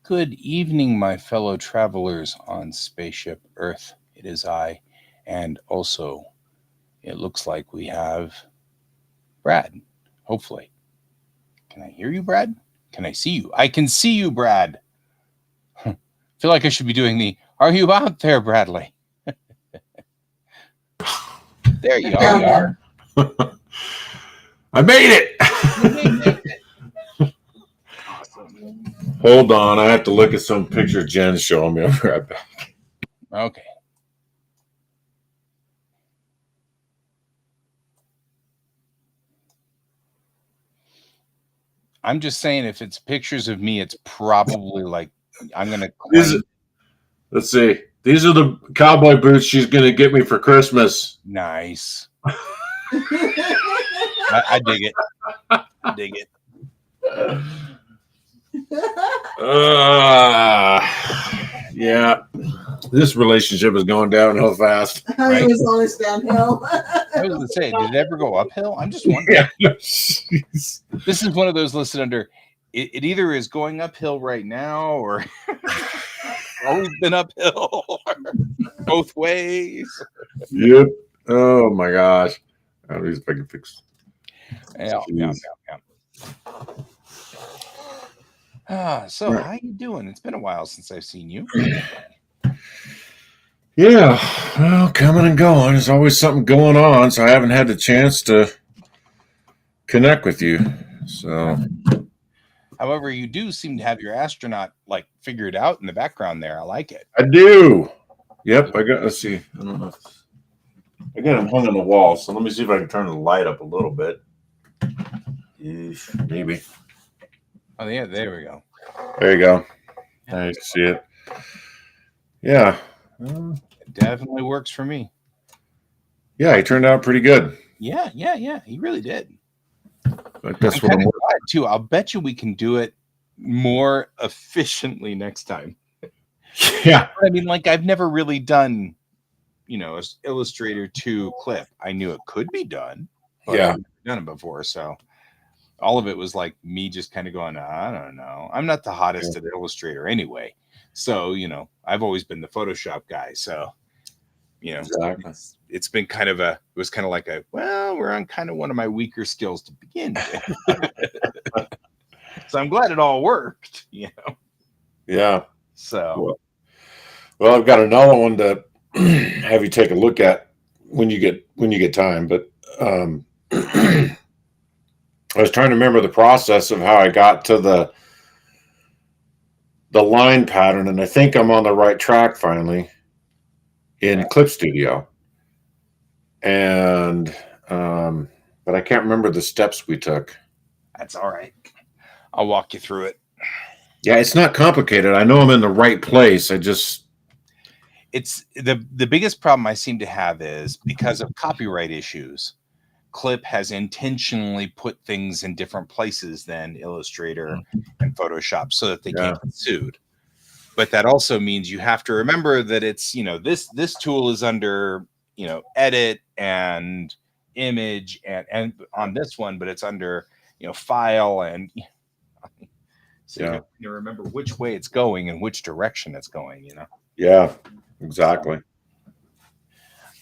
Good evening, my fellow travelers on spaceship Earth. It is I, and also it looks like we have Brad. Hopefully. Can I hear you, Brad? Can I see you? I can see you, Brad. Feel like I should be doing the "Are you out there, Bradley?" There you are. I made it. You made it. Awesome. Hold on, I have to look at some pictures Jen's showing me. I'll be right back. Okay. I'm just saying, if it's pictures of me, it's probably like I'm gonna claim. Let's see. These are the cowboy boots she's going to get me for Christmas. Nice. I dig it. Dig it. Yeah. This relationship is going downhill fast. Right? It was always downhill. I was going to say, did it ever go uphill? I'm just wondering. Yeah. This is one of those listed under, it either is going uphill right now or always been uphill both ways. Yep. Oh my gosh. At least if I can fix. Yeah. So how you doing? It's been a while since I've seen you. Yeah, well, coming and going. There's always something going on, so I haven't had the chance to connect with you. So, however, you do seem to have your astronaut like figured out in the background there. I like it. I do. Yep, I got. Let's see. I don't know. I got them hung on the wall, so let me see if I can turn the light up a little bit. Maybe. Oh yeah, there we go. There you go. I see it. Yeah. It definitely works for me. Yeah, he turned out pretty good. Yeah. He really did. But that's what I'm glad too. I'll bet you we can do it more efficiently next time. Yeah. I mean, like I've never really done, Illustrator 2 clip. I knew it could be done, but I've never done it before. So all of it was like me just kind of going, I don't know. I'm not the hottest at Illustrator anyway. So, I've always been the Photoshop guy. So, exactly. It's been kind of we're on kind of one of my weaker skills to begin with. So I'm glad it all worked, Yeah. So. Well, I've got another one to have you take a look at when you get time. But I was trying to remember the process of how I got to the line pattern, and I think I'm on the right track finally in Clip Studio. And but I can't remember the steps we took. That's all right. I'll walk you through it. Yeah, it's not complicated. I know I'm in the right place. It's the biggest problem I seem to have is because of copyright issues. Clip has intentionally put things in different places than Illustrator and Photoshop so that they can't get sued. But that also means you have to remember that it's, this tool is under, edit and image and on this one, but it's under, file and so you have to remember which way it's going and which direction it's going, Yeah, exactly.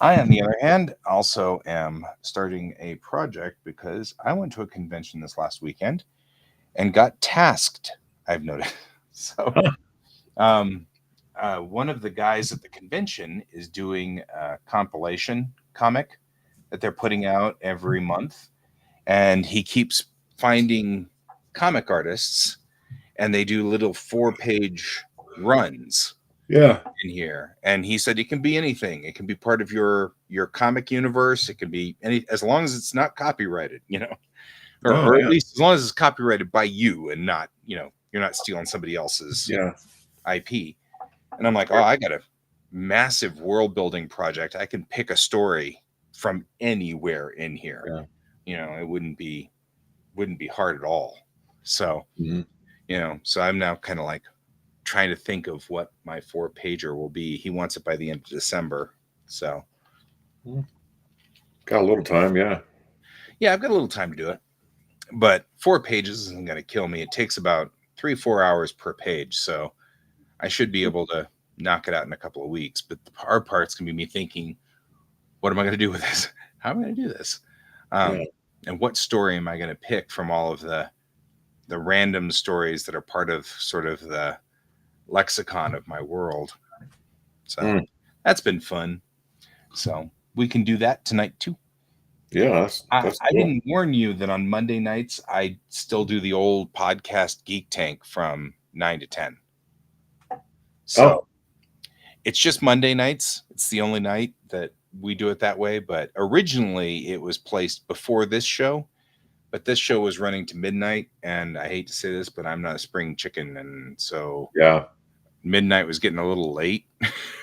I, on the other hand, also am starting a project because I went to a convention this last weekend and got tasked, I've noticed. So one of the guys at the convention is doing a compilation comic that they're putting out every month. And he keeps finding comic artists and they do little 4-page runs. Yeah. In here, and he said it can be anything. It can be part of your comic universe. It can be any, as long as it's not copyrighted, or at least as long as it's copyrighted by you and not, you're not stealing somebody else's IP. And I'm like, oh, I got a massive world building project. I can pick a story from anywhere in here. It wouldn't be hard at all. So, so I'm now kind of like trying to think of what my 4-pager will be. He wants it by the end of December. So got a little time. Yeah, I've got a little time to do it, but 4 pages isn't going to kill me. It takes about 3-4 hours per page. So I should be able to knock it out in a couple of weeks. But the hard part's going to be me thinking, what am I going to do with this? How am I going to do this? And what story am I going to pick from all of the random stories that are part of sort of the lexicon of my world? So that's been fun. So we can do that tonight too. Yeah, that's I cool. didn't warn you that on Monday nights I still do the old podcast Geek Tank from 9 to 10. So it's just Monday nights. It's the only night that we do it that way. But originally it was placed before this show. But this show was running to midnight. And I hate to say this, but I'm not a spring chicken. And so midnight was getting a little late.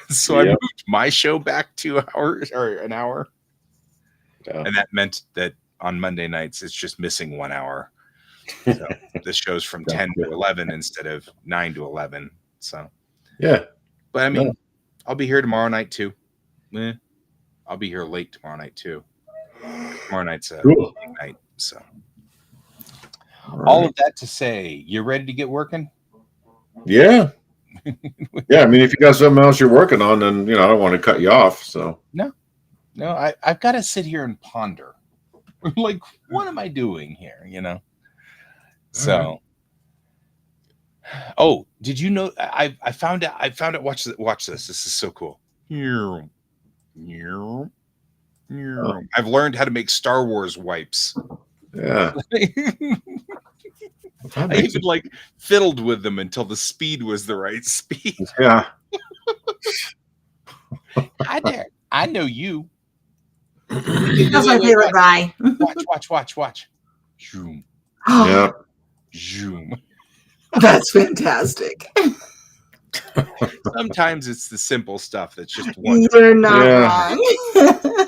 So I moved my show back 2 hours or an hour. And that meant that on Monday nights, it's just missing 1 hour. So this show's from 10 to 11 instead of 9 to 11. So, but I mean, I'll be here tomorrow night too. I'll be here late tomorrow night too. Tomorrow night's a night. So, all of that to say, you ready to get working? Yeah. Yeah. I mean, if you got something else you're working on, then, I don't want to cut you off. So, No, I've got to sit here and ponder. Like, what am I doing here? So, did you know? I found out. Watch this. This is so cool. I've learned how to make Star Wars wipes. Yeah. I even fiddled with them until the speed was the right speed. Yeah. Hi there. I know you. That's my favorite guy. Watch. Zoom. Yeah. Zoom. That's fantastic. Sometimes it's the simple stuff that's just one. You're not wrong.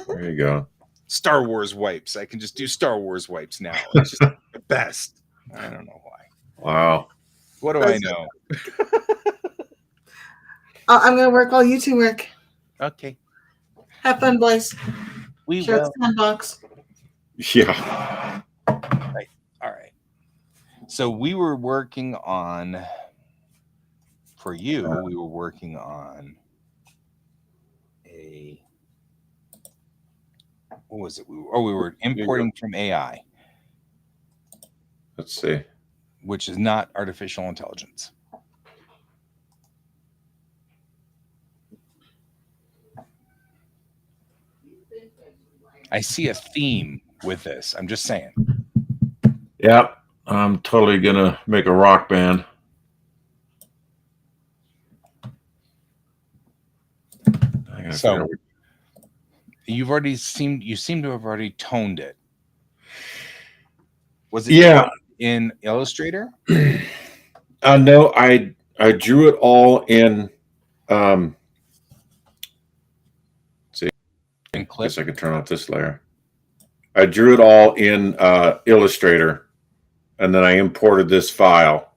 There you go. Star Wars wipes. I can just do Star Wars wipes now. It's just the best. I don't know why. Wow. What do I know? I'm going to work while you two work. Okay. Have fun, boys. We Sure, will. it's $10. Yeah. Right. All right. So we were working on, for you, we were working on what was it? We were importing from AI. Let's see. Which is not artificial intelligence. I see a theme with this. I'm just saying. Yeah, I'm totally gonna make a rock band. So you seem to have already toned it. Was it in Illustrator? No, I drew it all in see. I guess I could turn off this layer. I drew it all in Illustrator, and then I imported this file.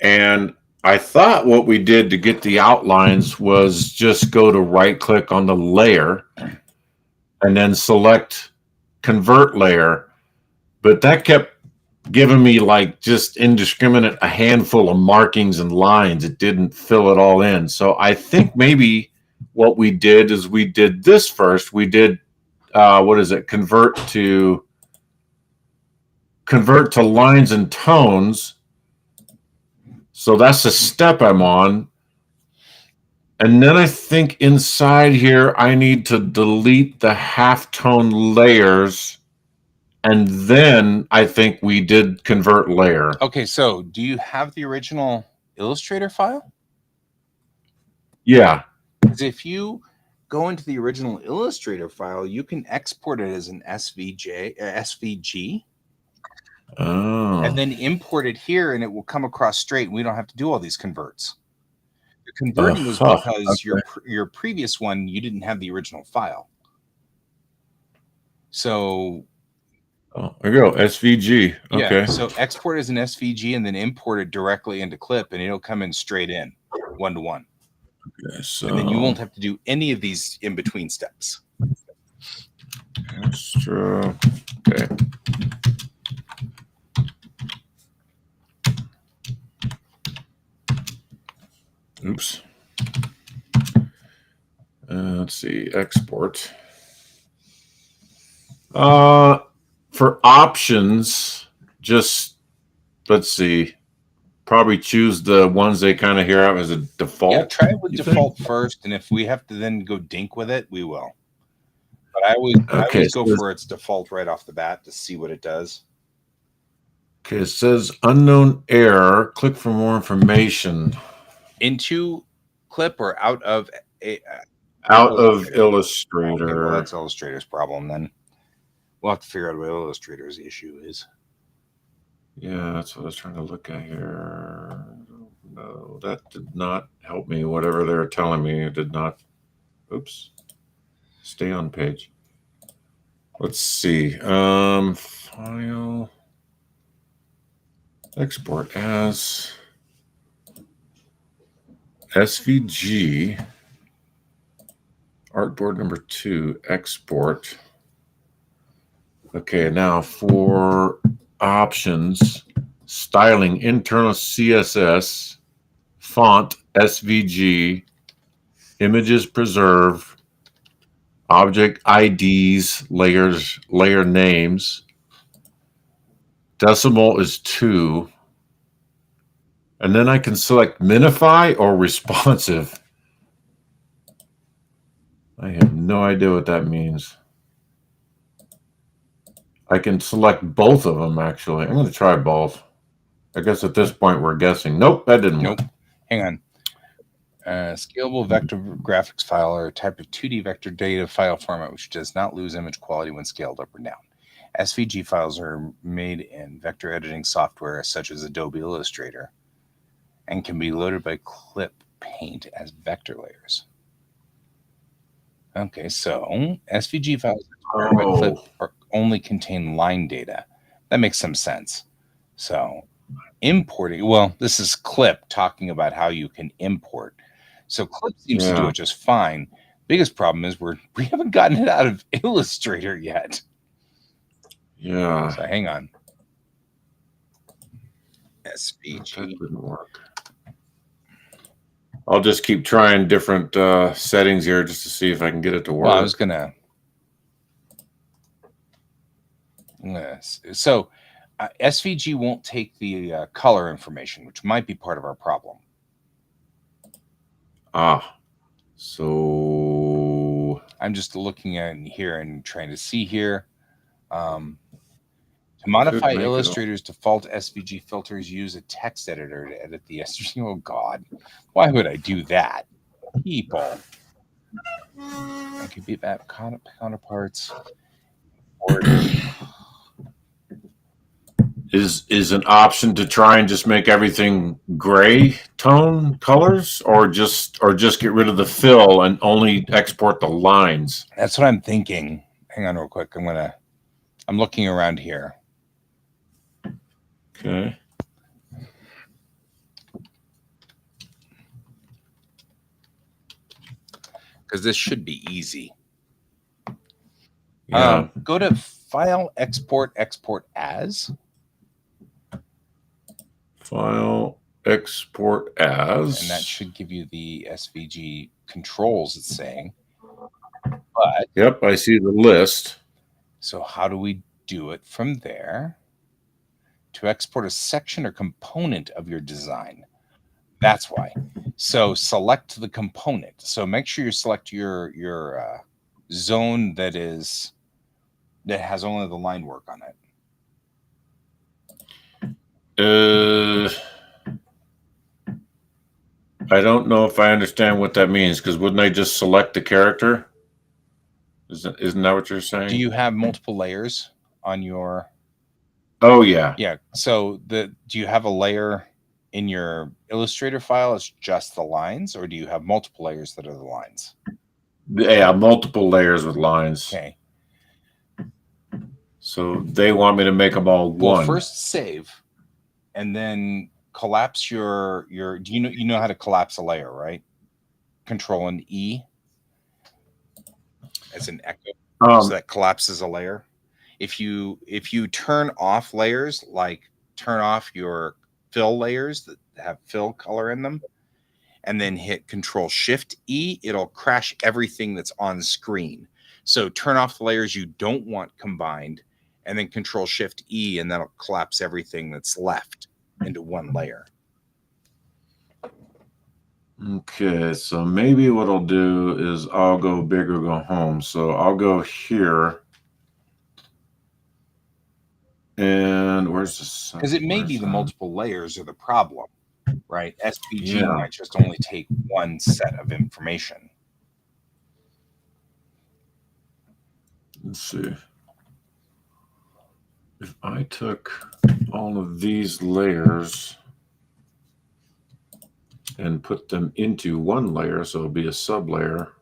And I thought what we did to get the outlines was just go to right-click on the layer and then select Convert Layer. But that kept giving me just indiscriminate, a handful of markings and lines. It didn't fill it all in. So I think maybe what we did is we did this first. We did convert to lines and tones. So that's the step I'm on. And then I think inside here I need to delete the halftone layers. And then I think we did convert layer. Okay, so do you have the original Illustrator file? Yeah. Because if you go into the original Illustrator file, you can export it as an SVG. Oh. And then import it here, and it will come across straight. We don't have to do all these converts. The converting was because your previous one, you didn't have the original file. So there you go, SVG. Okay. Yeah, so export as an SVG and then import it directly into Clip, and it'll come in straight in, 1-to-1. Okay, so and then you won't have to do any of these in between steps. Extra. Okay. Oops. Let's see, export. For options, just let's see. Probably choose the ones they kind of hear out as a default. Yeah, try it with default first, and if we have to then go dink with it, we will. But I always go for its default right off the bat to see what it does. Okay, it says unknown error. Click for more information. Into clip or out of Illustrator. Okay, well, that's Illustrator's problem then. We'll have to figure out what Illustrator's issue is. Yeah, that's what I was trying to look at here. No, that did not help me. Whatever they're telling me, it did not. Oops. Stay on page. Let's see. File. Export as SVG. Artboard number 2. Export. Okay, now for options, styling, internal CSS, font, SVG, images preserve, object IDs, layers, layer names. Decimal is 2. And then I can select minify or responsive. I have no idea what that means. I can select both of them, actually. I'm going to try both. I guess at this point we're guessing. Nope, that didn't work. Hang on. Scalable vector graphics file or a type of 2D vector data file format which does not lose image quality when scaled up or down. SVG files are made in vector editing software such as Adobe Illustrator and can be loaded by Clip Paint as vector layers. Okay, so SVG files by Clip only contain line data. That makes some sense. So importing, well, this is Clip talking about how you can import. So Clip seems to do it just fine. Biggest problem is we haven't gotten it out of Illustrator yet. Yeah. So hang on. SVG. That didn't work. I'll just keep trying different settings here just to see if I can get it to work. Well, I was gonna. So SVG won't take the color information, which might be part of our problem. So I'm just looking at here and trying to see here. To modify Illustrator's default SVG filters, use a text editor to edit the SVG. Oh God, why would I do that? People. I could be that counterparts. Is an option to try and just make everything gray tone colors, or just get rid of the fill and only export the lines? That's what I'm thinking. Hang on real quick. I'm looking around here. Okay. Because this should be easy. Yeah. Go to File, Export as. File, Export as. And that should give you the SVG controls, it's saying. But yep, I see the list. So how do we do it from there? To export a section or component of your design. That's why. So select the component. So make sure you select your zone that has only the line work on it. I don't know if I understand what that means, because wouldn't I just select the character? Isn't that what you're saying? Do you have multiple layers on your? Oh yeah. Yeah. So do you have a layer in your Illustrator file? It's just the lines, or do you have multiple layers that are the lines? Yeah, multiple layers with lines. Okay. So they want me to make them all one. Well, first save, and then collapse your. Do you know how to collapse a layer, right? Control and E. As an echo, so that collapses a layer. If you turn off layers, like turn off your fill layers that have fill color in them, and then hit Control-Shift-E, it'll crash everything that's on screen. So turn off the layers you don't want combined, and then Control-Shift-E, and that'll collapse everything that's left into one layer. Okay, so maybe what I'll do is I'll go big or go home. So I'll go here. And where's this? Because it may be the multiple layers are the problem, right? SVG might just only take one set of information. Let's see. If I took all of these layers and put them into one layer, so it'll be a sub layer.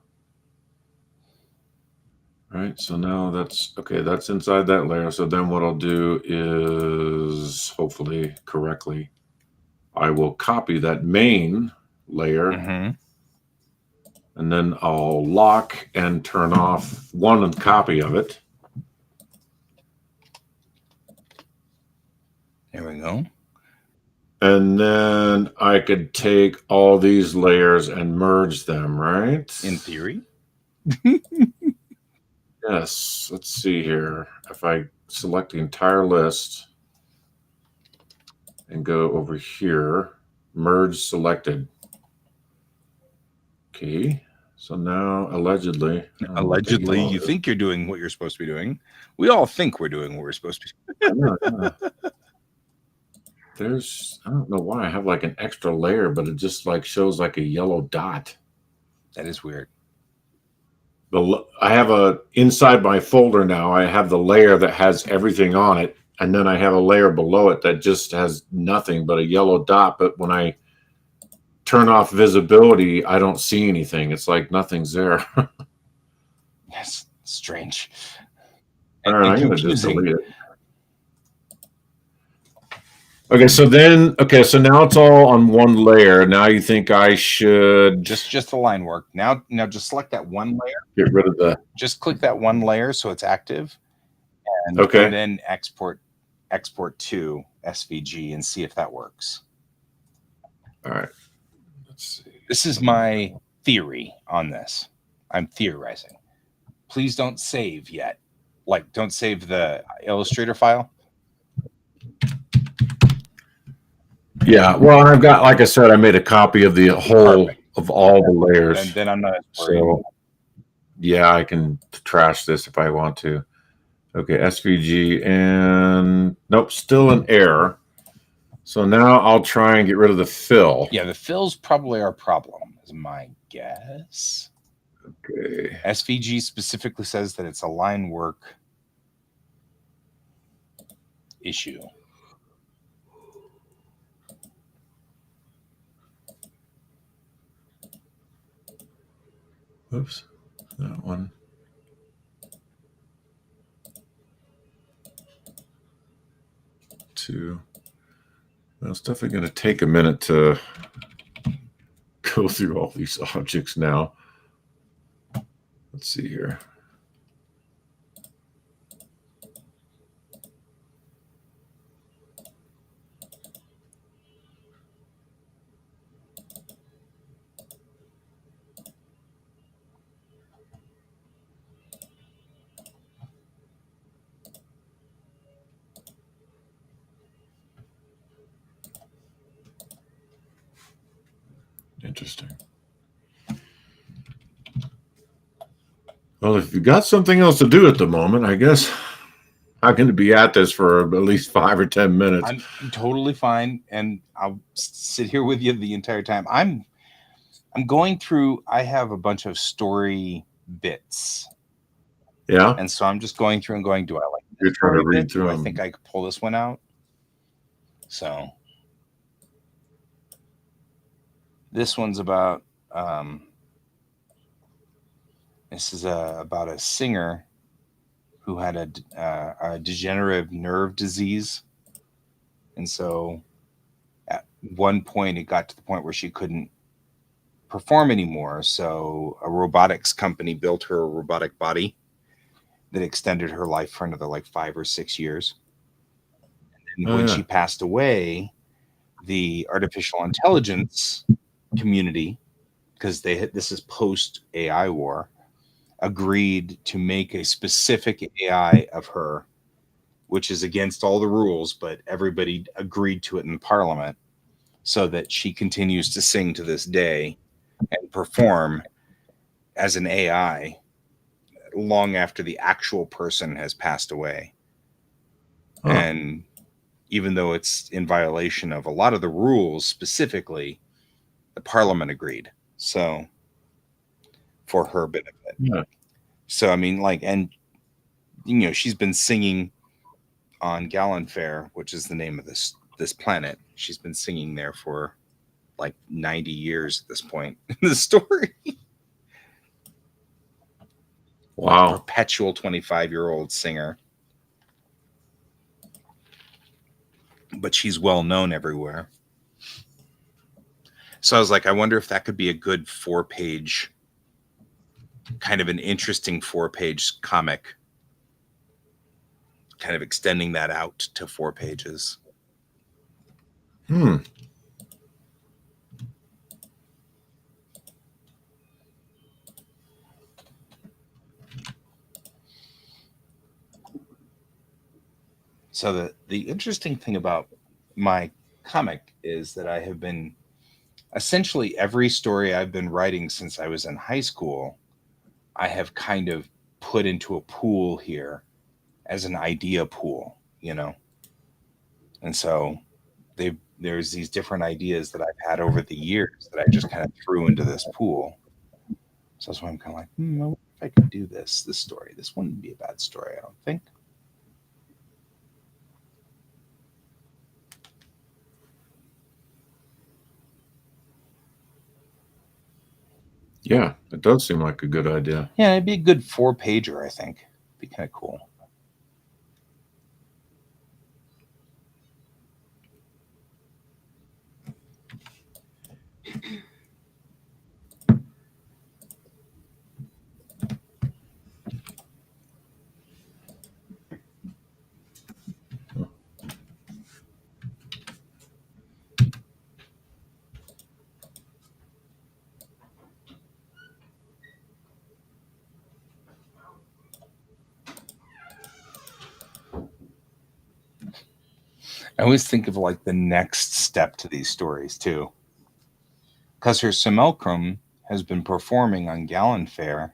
Right, so now that's okay, that's inside that layer. So then what I'll do is, hopefully correctly, I will copy that main layer, and then I'll lock and turn off one copy of it. There we go. And then I could take all these layers and merge them, right? In theory. Yes. Let's see here. If I select the entire list and go over here, merge selected. Okay. So now, allegedly, you think you're doing what you're supposed to be doing. We all think we're doing what we're supposed to be doing. There's, I don't know why I have like an extra layer, but it just like shows like a yellow dot. That is weird. I have inside my folder now, I have the layer that has everything on it. And then I have a layer below it that just has nothing but a yellow dot. But when I turn off visibility, I don't see anything. It's like nothing's there. That's strange. All right, I'm going to just delete it. Okay, so now it's all on one layer. Now you think I should just the line work. Now just select that one layer. Get rid of just click that one layer so it's active. And, and then export to SVG and see if that works. All right. Let's see. This is my theory on this. I'm theorizing. Please don't save yet. Like, don't save the Illustrator file. Yeah, well, I've got, like I said, I made a copy of the whole of all the layers. And then I'm not worried. So, yeah, I can trash this if I want to. Okay, SVG, and nope, still an error. So now I'll try and get rid of the fill. Yeah, the fills probably our problem, is my guess. Okay. SVG specifically says that it's a line work issue. Oops, that one. Two. Well, it's definitely going to take a minute to go through all these objects now. Let's see here. Interesting. Well, if you got something else to do at the moment, I guess I'm going to be at this for at least 5 or 10 minutes. I'm totally fine, and I'll sit here with you the entire time. I'm going through. I have a bunch of story bits. Yeah. And so I'm just going through and going, do I like this? You're trying to read through them. I think I could pull this one out. So this one's about this is about a singer who had a degenerative nerve disease, and so at one point it got to the point where she couldn't perform anymore. So a robotics company built her a robotic body that extended her life for another like 5 or 6 years. And when she passed away, the artificial intelligence community, because this is post AI war, agreed to make a specific AI of her, which is against all the rules, but everybody agreed to it in Parliament, so that she continues to sing to this day and perform as an AI long after the actual person has passed away. Huh. And even though it's in violation of a lot of the rules, specifically, the Parliament agreed. So, for her benefit. Yeah. So, I mean, like, and, she's been singing on Gallonfair, which is the name of this planet. She's been singing there for like 90 years at this point in the story. Wow. Perpetual 25-year-old singer. But she's well known everywhere. So I was like, I wonder if that could be a good 4-page, kind of an interesting 4-page comic, kind of extending that out to 4 pages. So the interesting thing about my comic is that I have been essentially every story I've been writing since I was in high school, I have kind of put into a pool here as an idea pool, And so there's these different ideas that I've had over the years that I just kind of threw into this pool. So that's why I'm kind of like, I wonder if I could do this story. This wouldn't be a bad story, I don't think. Yeah, it does seem like a good idea. Yeah, it'd be a good 4-pager, I think. It'd be kind of cool. I always think of like the next step to these stories too. Because her simulacrum has been performing on Gallonfair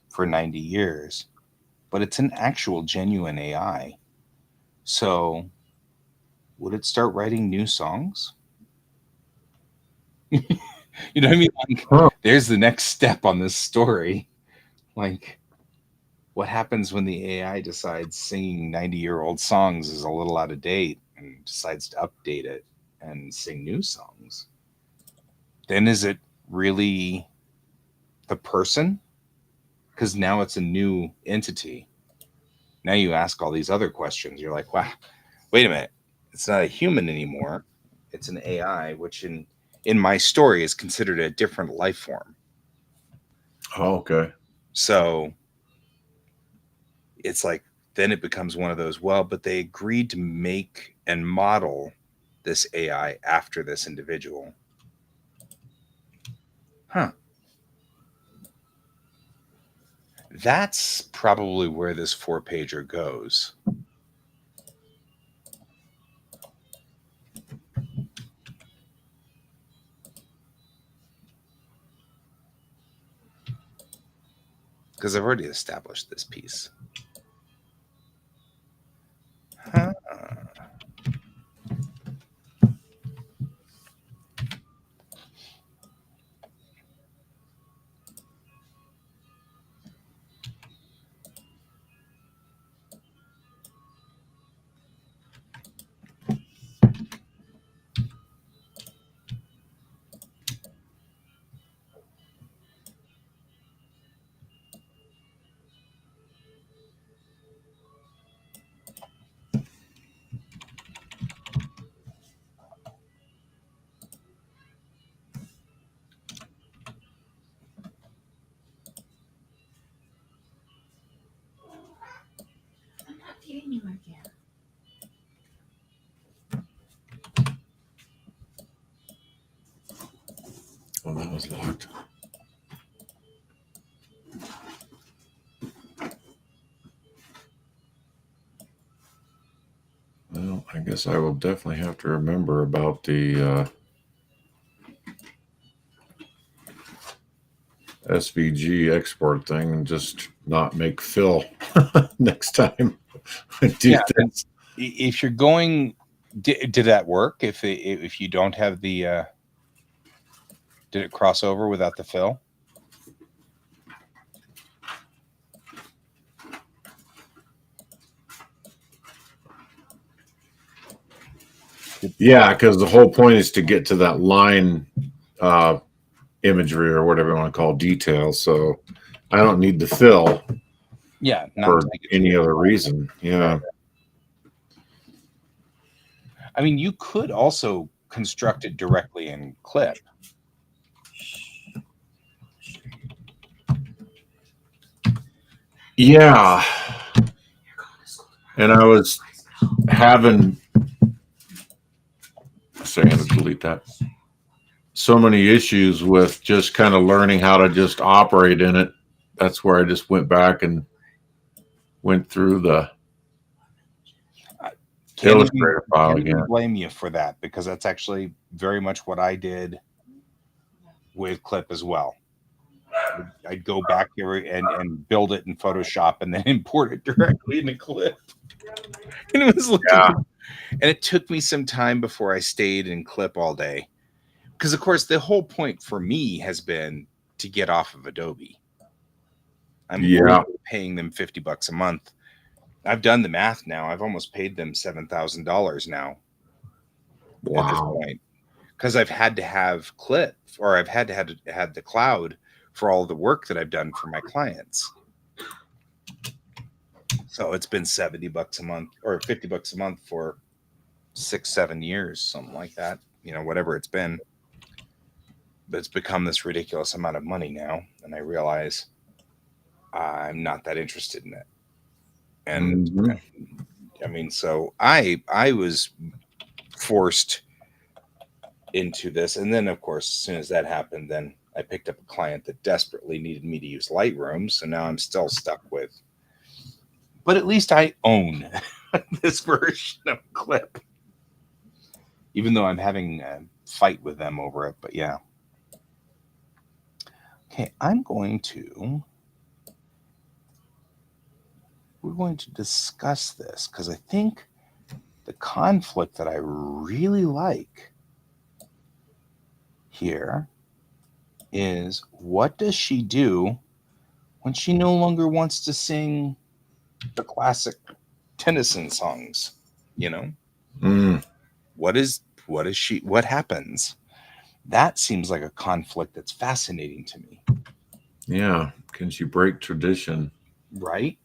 for 90 years, but it's an actual genuine AI. So would it start writing new songs? You know what I mean? Like, there's the next step on this story. Like, what happens when the AI decides singing 90-year-old songs is a little out of date and decides to update it and sing new songs? Then is it really the person? Because now it's a new entity. Now you ask all these other questions. You're like, wow, wait a minute. It's not a human anymore. It's an AI, which in my story is considered a different life form. Oh, okay. So it's like, then it becomes one of those, well, but they agreed to make and model this AI after this individual. Huh. That's probably where this 4-pager goes. Because I've already established this piece. Huh. is locked. Well, I guess I will definitely have to remember about the SVG export thing and just not make Phil next time I do this. If you're going, did that work? If you don't have the, did it cross over without the fill? Yeah, because the whole point is to get to that line imagery or whatever you want to call detail. So I don't need the fill. Yeah, not for any other reason. Yeah. I mean, you could also construct it directly in Clip. Yeah. And I was having, sorry, I had to delete that. So many issues with just kind of learning how to just operate in it. That's where I just went back and went through the Illustrator file again. I blame you for that, because that's actually very much what I did with Clip as well. I'd go back here and build it in Photoshop and then import it directly into Clip. And it was looking, and it took me some time before I stayed in Clip all day. Because, of course, the whole point for me has been to get off of Adobe. I'm paying them $50 a month. I've done the math now. I've almost paid them $7,000 now. Wow. At this point, because I've had to have Clip, or I've had to have the cloud for all the work that I've done for my clients. So it's been $70 a month or $50 a month for 6-7 years, something like that. You know, whatever it's been. But it's become this ridiculous amount of money now, and I realize I'm not that interested in it. And I mean, so I was forced into this, and then of course, as soon as that happened, then I picked up a client that desperately needed me to use Lightroom. So now I'm still stuck with, but at least I own this version of Clip, even though I'm having a fight with them over it. But yeah. Okay, we're going to discuss this, because I think the conflict that I really like here is, what does she do when she no longer wants to sing the classic Tennyson songs? You know, what happens? That seems like a conflict that's fascinating to me. Yeah. Can she break tradition? Right?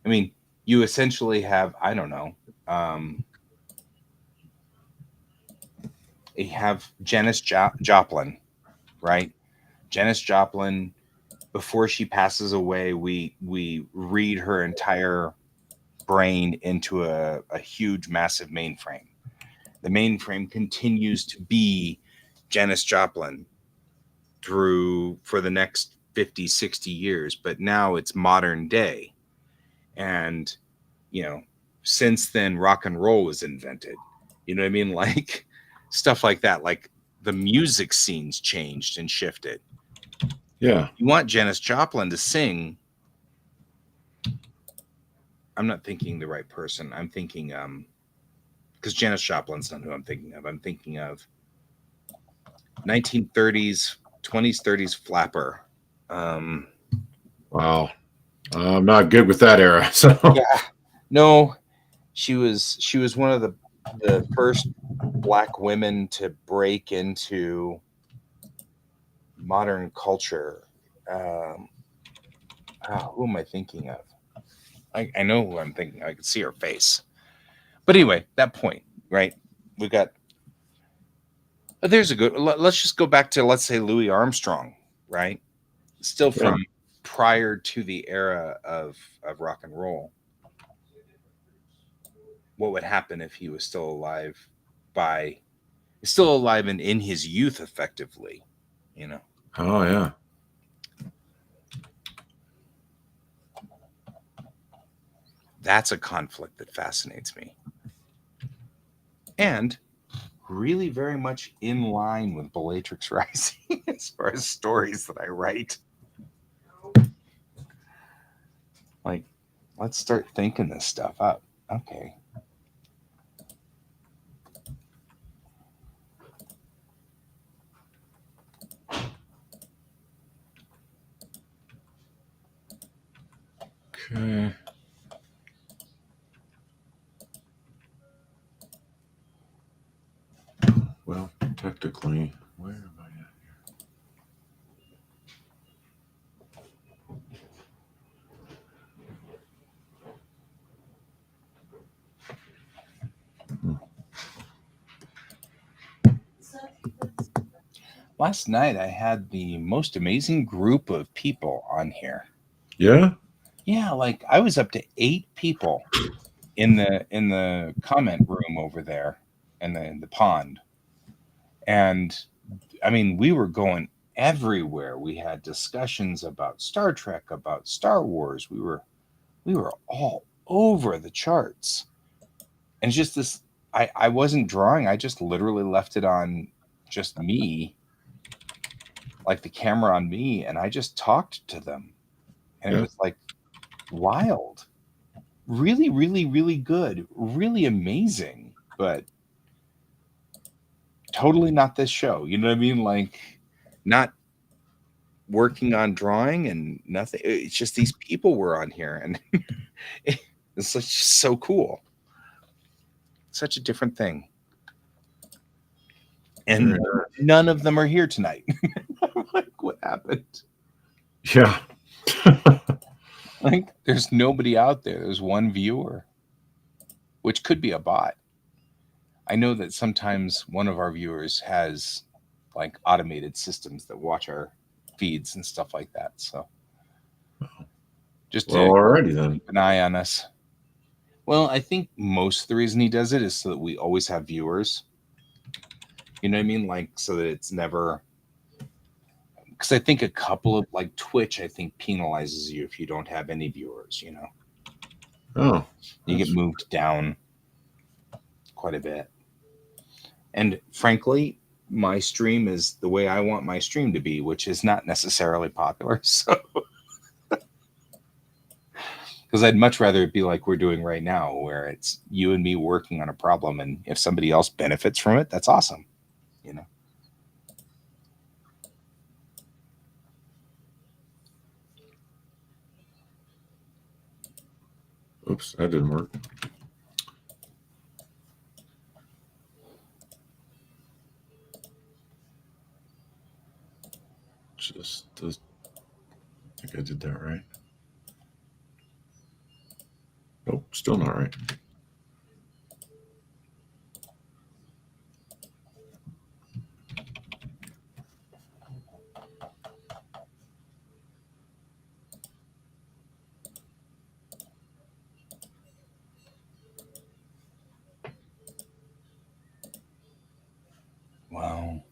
I mean, you essentially have, I don't know, you have Janis Joplin, right? Janis Joplin, before she passes away, we read her entire brain into a huge, massive mainframe. The mainframe continues to be Janis Joplin for the next 50, 60 years, but now it's modern day. And, you know, since then, rock and roll was invented. You know what I mean? Like stuff like that. Like the music scenes changed and shifted. Yeah. You want Janis Joplin to sing. I'm not thinking the right person. I'm thinking, because Janis Joplin's not who I'm thinking of. I'm thinking of 1930s, 20s, 30s flapper. Wow. I'm not good with that era. So yeah, no, she was one of the first Black women to break into modern culture. Who am I thinking of? I know who I'm thinking. I can see her face. But anyway, that point, right? We got. There's a good. Let's just go back to, let's say, Louis Armstrong, right? Still from prior to the era of rock and roll. What would happen if he was still alive and in his youth, effectively, you know? Oh yeah. That's a conflict that fascinates me. And really very much in line with Bellatrix Rising as far as stories that I write. Like, let's start thinking this stuff up. Okay. Okay. Well, technically, where am I at Last night I had the most amazing group of people on here. here? Yeah, like I was up to 8 people in the comment room over there in the pond. And I mean, we were going everywhere. We had discussions about Star Trek, about Star Wars. We were all over the charts. And it's just this I wasn't drawing. I just literally left it on just me, like the camera on me, and I just talked to them. And it Yeah. was like wild. Really, really, really good. Really amazing. But totally not this show. You know what I mean? Like not working on drawing and nothing. It's just these people were on here, and it's just so cool. Such a different thing. And none of them are here tonight. I'm like, what happened? Yeah. Like, there's nobody out there. There's one viewer, which could be a bot. I know that sometimes one of our viewers has like automated systems that watch our feeds and stuff like that. So just to alrighty then. keep an eye on us. Well, I think most of the reason he does it is so that we always have viewers. You know what I mean? Like, so that it's never. Because I think a couple of like Twitch, I think penalizes you if you don't have any viewers. You know. Oh. You get moved down quite a bit. And frankly, my stream is the way I want my stream to be, which is not necessarily popular. So, because I'd much rather it be like we're doing right now, where it's you and me working on a problem, and if somebody else benefits from it, that's awesome. You know. Oops, that didn't work. Just does. I think I did that right. Nope, still not right. Wow.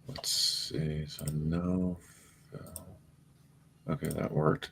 Let's see. So no. Okay, that worked.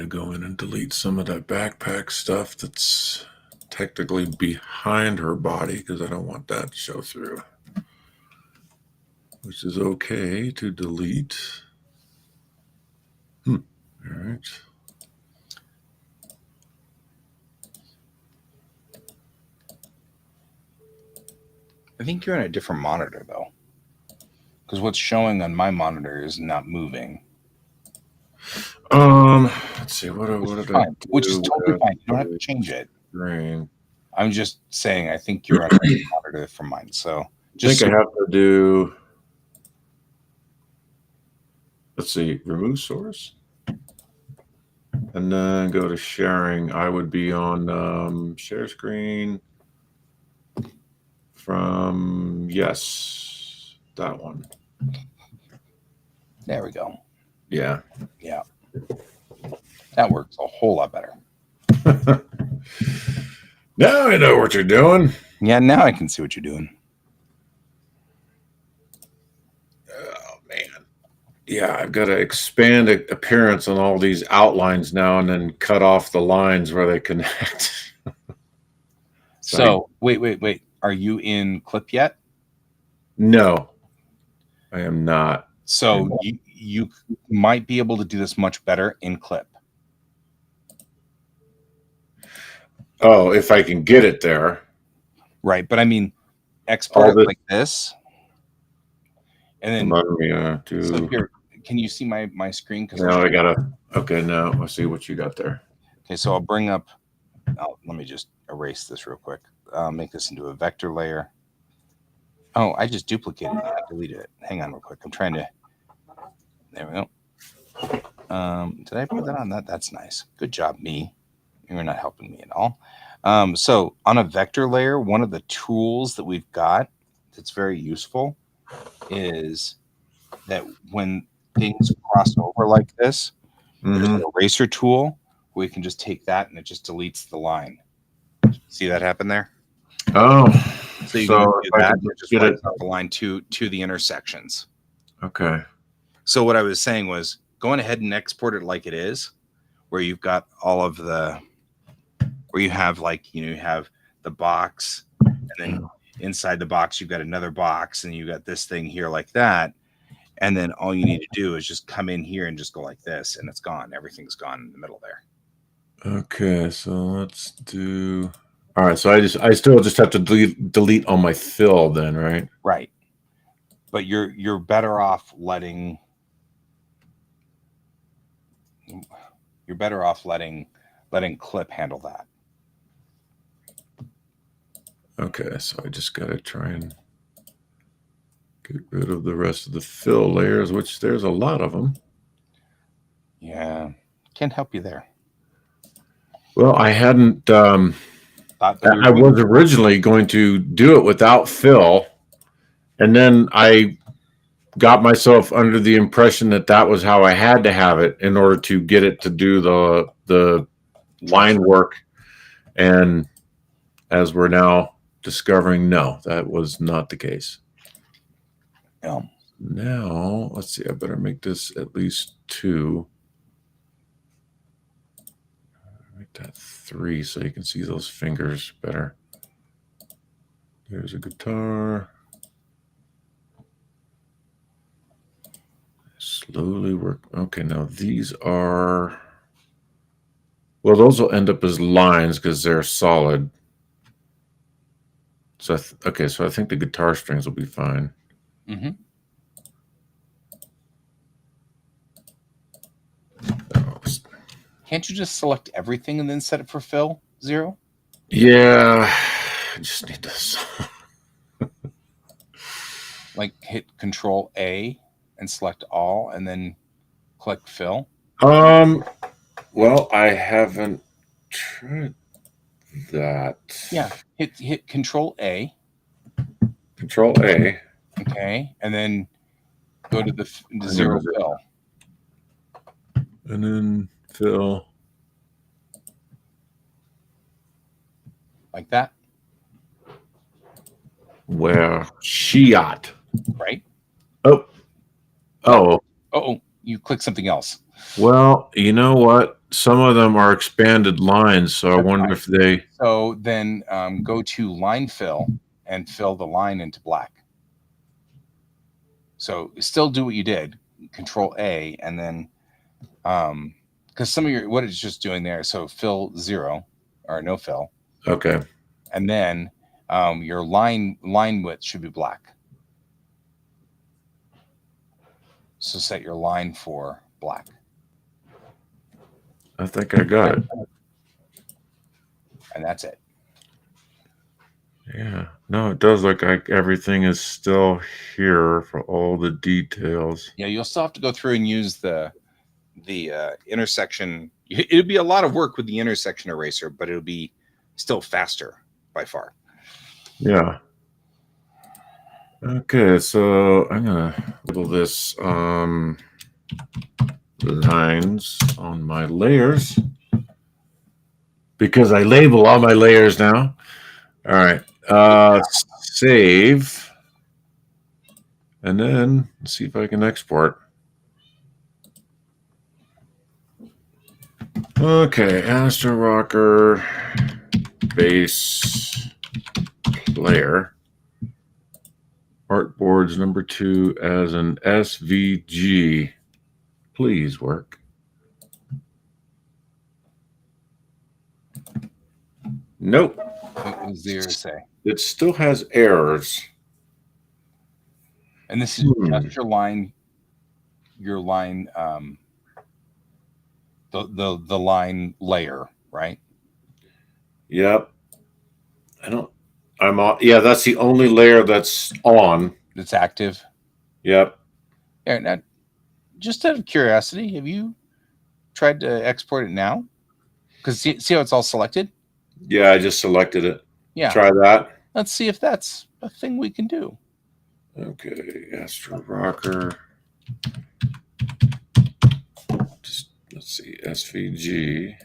to go in and delete some of that backpack stuff that's technically behind her body because I don't want that to show through. Which is okay to delete. All right. I think you're on a different monitor though, because what's showing on my monitor is not moving. Let's see. What did I do? Which is totally fine. You don't have to change it. Screen. I'm just saying. I think you're on a different monitor from mine. So just I have to do. Let's see. Remove source, and then go to sharing. I would be on share screen. From that one. There we go. Yeah. That works a whole lot better. Now I know what you're doing. Yeah, now I can see what you're doing. Oh man. Yeah, I've got to expand appearance on all these outlines now and then cut off the lines where they connect. So wait. Are you in Clip yet? No, I am not. So you might be able to do this much better in Clip. Oh, if I can get it there. Right, but I mean, export it like this. And then so here, can you see my screen? No, I gotta. Okay, no, I'll see what you got there. Okay, so I'll bring up. Let me just erase this real quick. Make this into a vector layer. Oh, I just duplicated it. I deleted it. Hang on real quick. I'm trying to. There we go. Did I put that on? That's nice. Good job, me. You're not helping me at all. So on a vector layer, one of the tools that we've got that's very useful is that when things cross over like this, there's an eraser tool where you can just take that and it just deletes the line. See that happen there? Oh, so you can do that and just wipes out the line to the intersections. Okay. So what I was saying was going ahead and export it like it is, where you've got all of the, where you have you have the box, and then inside the box you've got another box, and you got this thing here like that, and then all you need to do is just come in here and just go like this, and it's gone. Everything's gone in the middle there. Okay, so let's do. All right, so I still just have to delete on my fill then, right? Right. But you're better off letting. You're better off letting Clip handle that. Okay, so I just got to try and get rid of the rest of the fill layers, which there's a lot of them. Yeah, can't help you there. Well, I hadn't. I was originally going to do it without fill, and then I got myself under the impression that was how I had to have it in order to get it to do the line work. And as we're now discovering, no, that was not the case. Yeah. Now, let's see. I better make this at least 2. Make that 3 so you can see those fingers better. There's a guitar. Slowly work. Okay, now these are. Well, those will end up as lines because they're solid. So, okay, so I think the guitar strings will be fine. Mm-hmm. Can't you just select everything and then set it for fill 0? Yeah, I just need this. Hit Control A and select all, and then click fill. Well, I haven't tried that. Yeah, hit Control A. Control A. Okay, and then go to the 0 fill. And then fill. Like that. Where she at? Right. Oh. Oh, you click something else. Well, you know what? Some of them are expanded lines, so I wonder if they. So then go to line fill and fill the line into black. So still do what you did, Control A, and then because some of your what it's just doing there. So fill 0 or no fill. Okay. And then your line width should be black. So set your line for black. I think I got it. And that's it. Yeah. No, it does look like everything is still here for all the details. Yeah, you'll still have to go through and use the intersection. It'll be a lot of work with the intersection eraser, but it'll be still faster by far. Yeah. Okay, so I'm gonna label this lines on my layers because I label all my layers now. All right. Save. And then see if I can export. Okay, Astro Rocker base layer. Artboards number 2 as an SVG. Please work. Nope. What was there to say? It still has errors. And this is just your line, the line layer, right? Yep. I'm on. Yeah, that's the only layer that's on. That's active. Yep. Yeah. Now, just out of curiosity, have you tried to export it now? Because see how it's all selected? Yeah, I just selected it. Yeah. Try that. Let's see if that's a thing we can do. Okay, Astro Rocker. Just let's see, SVG.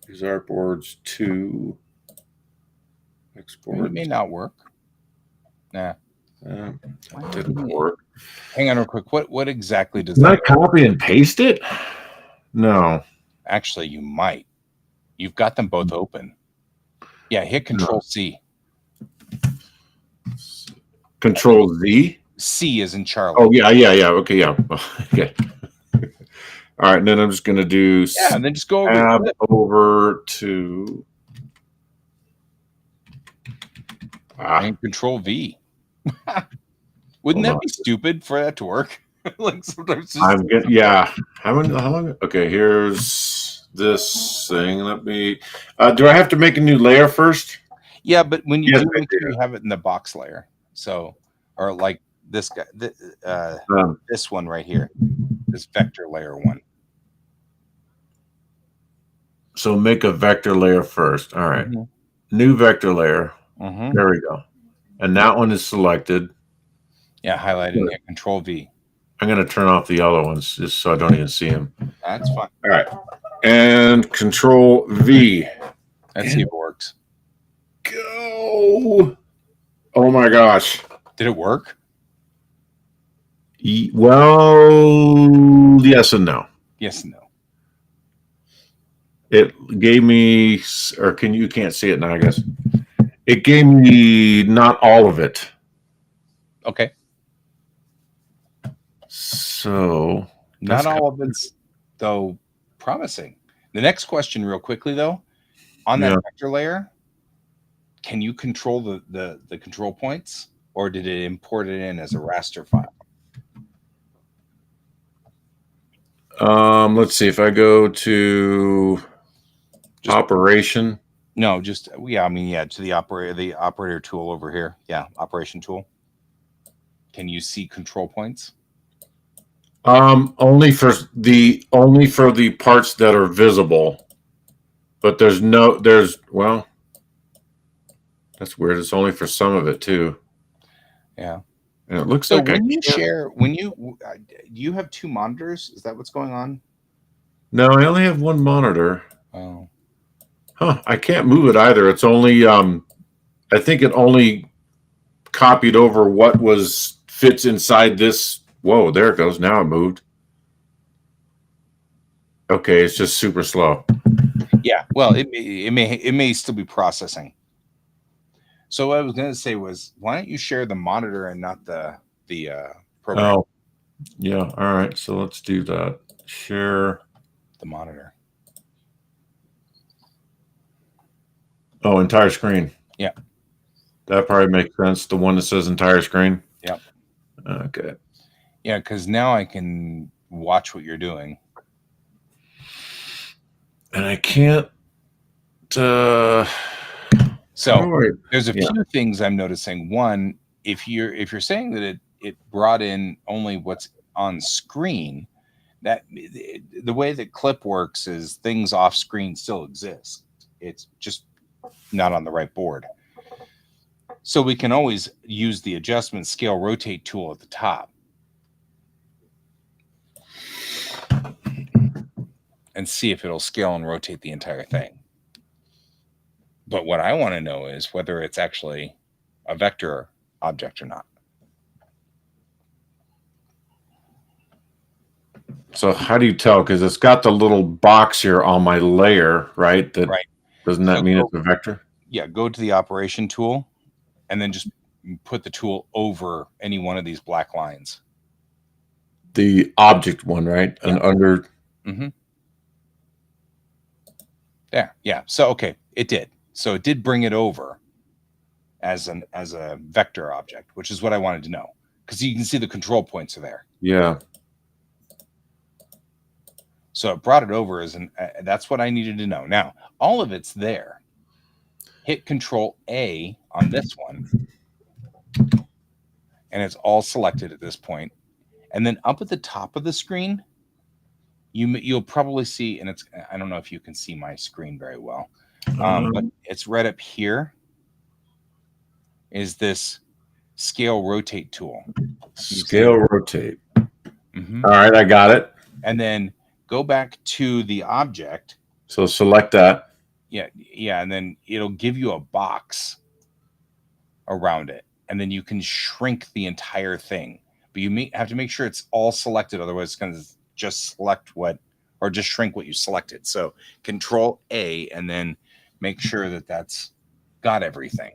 These artboards 2. Export. It may not work. Nah. That didn't work. Hang on real quick. What exactly does Can that? I copy and paste it? No. Actually, you might. You've got them both open. Yeah, hit Control C. Control Z. C is in Charlie. Oh yeah. Okay, yeah. Okay. All right, and then I'm just gonna do. Yeah, and then just go over to. And Control V. Wouldn't that be stupid for that to work? Like sometimes. I'm getting. Yeah. How long? Okay. Here's this thing. Let me. Do I have to make a new layer first? Yeah, but when you do, make sure you have it in the box layer. So, or like this guy, this one right here, this vector layer 1. So make a vector layer first. All right. New vector layer. There we go. And that one is selected. Yeah, highlighting it. Control V. I'm going to turn off the other ones just so I don't even see them. That's fine. All right. And Control V. Let's see if it works. Go. Oh my gosh. Did it work? Well, yes and no. Yes and no. It gave me, or you can't see it now, I guess. It gave me not all of it. Okay. So. Not all of it's, though, promising. The next question, real quickly, though, on that vector layer, can you control the control points, or did it import it in as a raster file? Let's see if I go to operation. No, just to the operator tool over here. Yeah, operation tool. Can you see control points? Only for the parts that are visible, but there's that's weird. It's only for some of it too. Yeah. And it looks so like do you have 2 monitors? Is that what's going on? No, I only have 1 monitor. Oh. Huh. I can't move it either. It's only I think it only copied over what fits inside this. Whoa, there it goes. Now it moved. Okay, it's just super slow. Yeah, well, it may still be processing. So what I was going to say was, why don't you share the monitor and not the program? Oh, yeah. All right. So let's do that. Share the monitor. Oh, entire screen. Yeah. That probably makes sense. The one that says entire screen. Yep. Okay. Yeah, because now I can watch what you're doing. And I can't. So there's a few things I'm noticing. One, if you're saying that it brought in only what's on screen, that the way that clip works is things off screen still exist. It's just not on the right board. So we can always use the adjustment scale rotate tool at the top and see if it'll scale and rotate the entire thing. But what I want to know is whether it's actually a vector object or not. So how do you tell? Because it's got the little box here on my layer, right? Right. Doesn't that mean it's a vector? Yeah, go to the operation tool and then just put the tool over any one of these black lines. The object one, right? Yeah. And under. Mm-hmm. There, yeah. So okay, it did. So it did bring it over as a vector object, which is what I wanted to know, because you can see the control points are there. Yeah. So it brought it over as that's what I needed to know. Now all of it's there. Hit Control A on this one, and it's all selected at this point. And then up at the top of the screen, you'll probably see, and it's, I don't know if you can see my screen very well, but it's right up here is this scale rotate tool. Scale rotate. Mm-hmm. All right, I got it. And then go back to the object. So select that. Yeah, and then it'll give you a box around it, and then you can shrink the entire thing. But you have to make sure it's all selected, otherwise it's going to just select what, or just shrink what you selected. So Control A, and then make sure that that's got everything.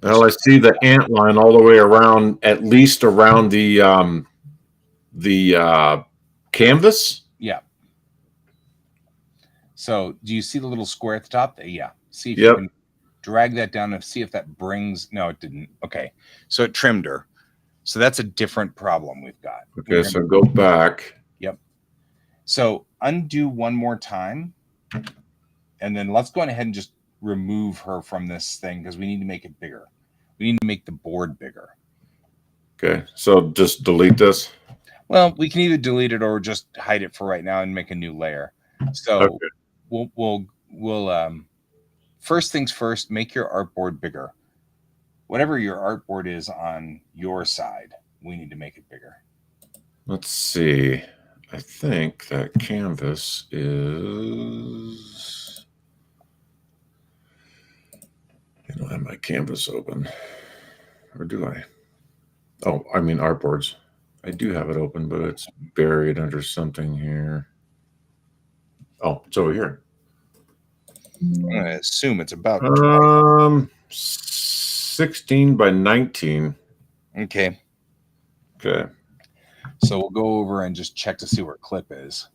Well, I see the ant line all the way around, at least around the canvas. Yeah. So do you see the little square at the top? Yeah. See if you can drag that down and see if that brings. No, it didn't. Okay. So it trimmed her. So that's a different problem we've got. Okay. So go back. Yep. So undo one more time. And then let's go ahead and just remove her from this thing, because we need to make it bigger. We need to make the board bigger. Okay. So just delete this. Well, we can either delete it or just hide it for right now and make a new layer. So we'll first things first, make your artboard bigger. Whatever your artboard is on your side, we need to make it bigger. Let's see. I think that canvas is. I don't have my canvas open. Or do I? Oh, I mean artboards. I do have it open, but it's buried under something here. Oh, it's over here. I'm going to assume it's about 16 by 19. Okay. Okay. So we'll go over and just check to see where clip is.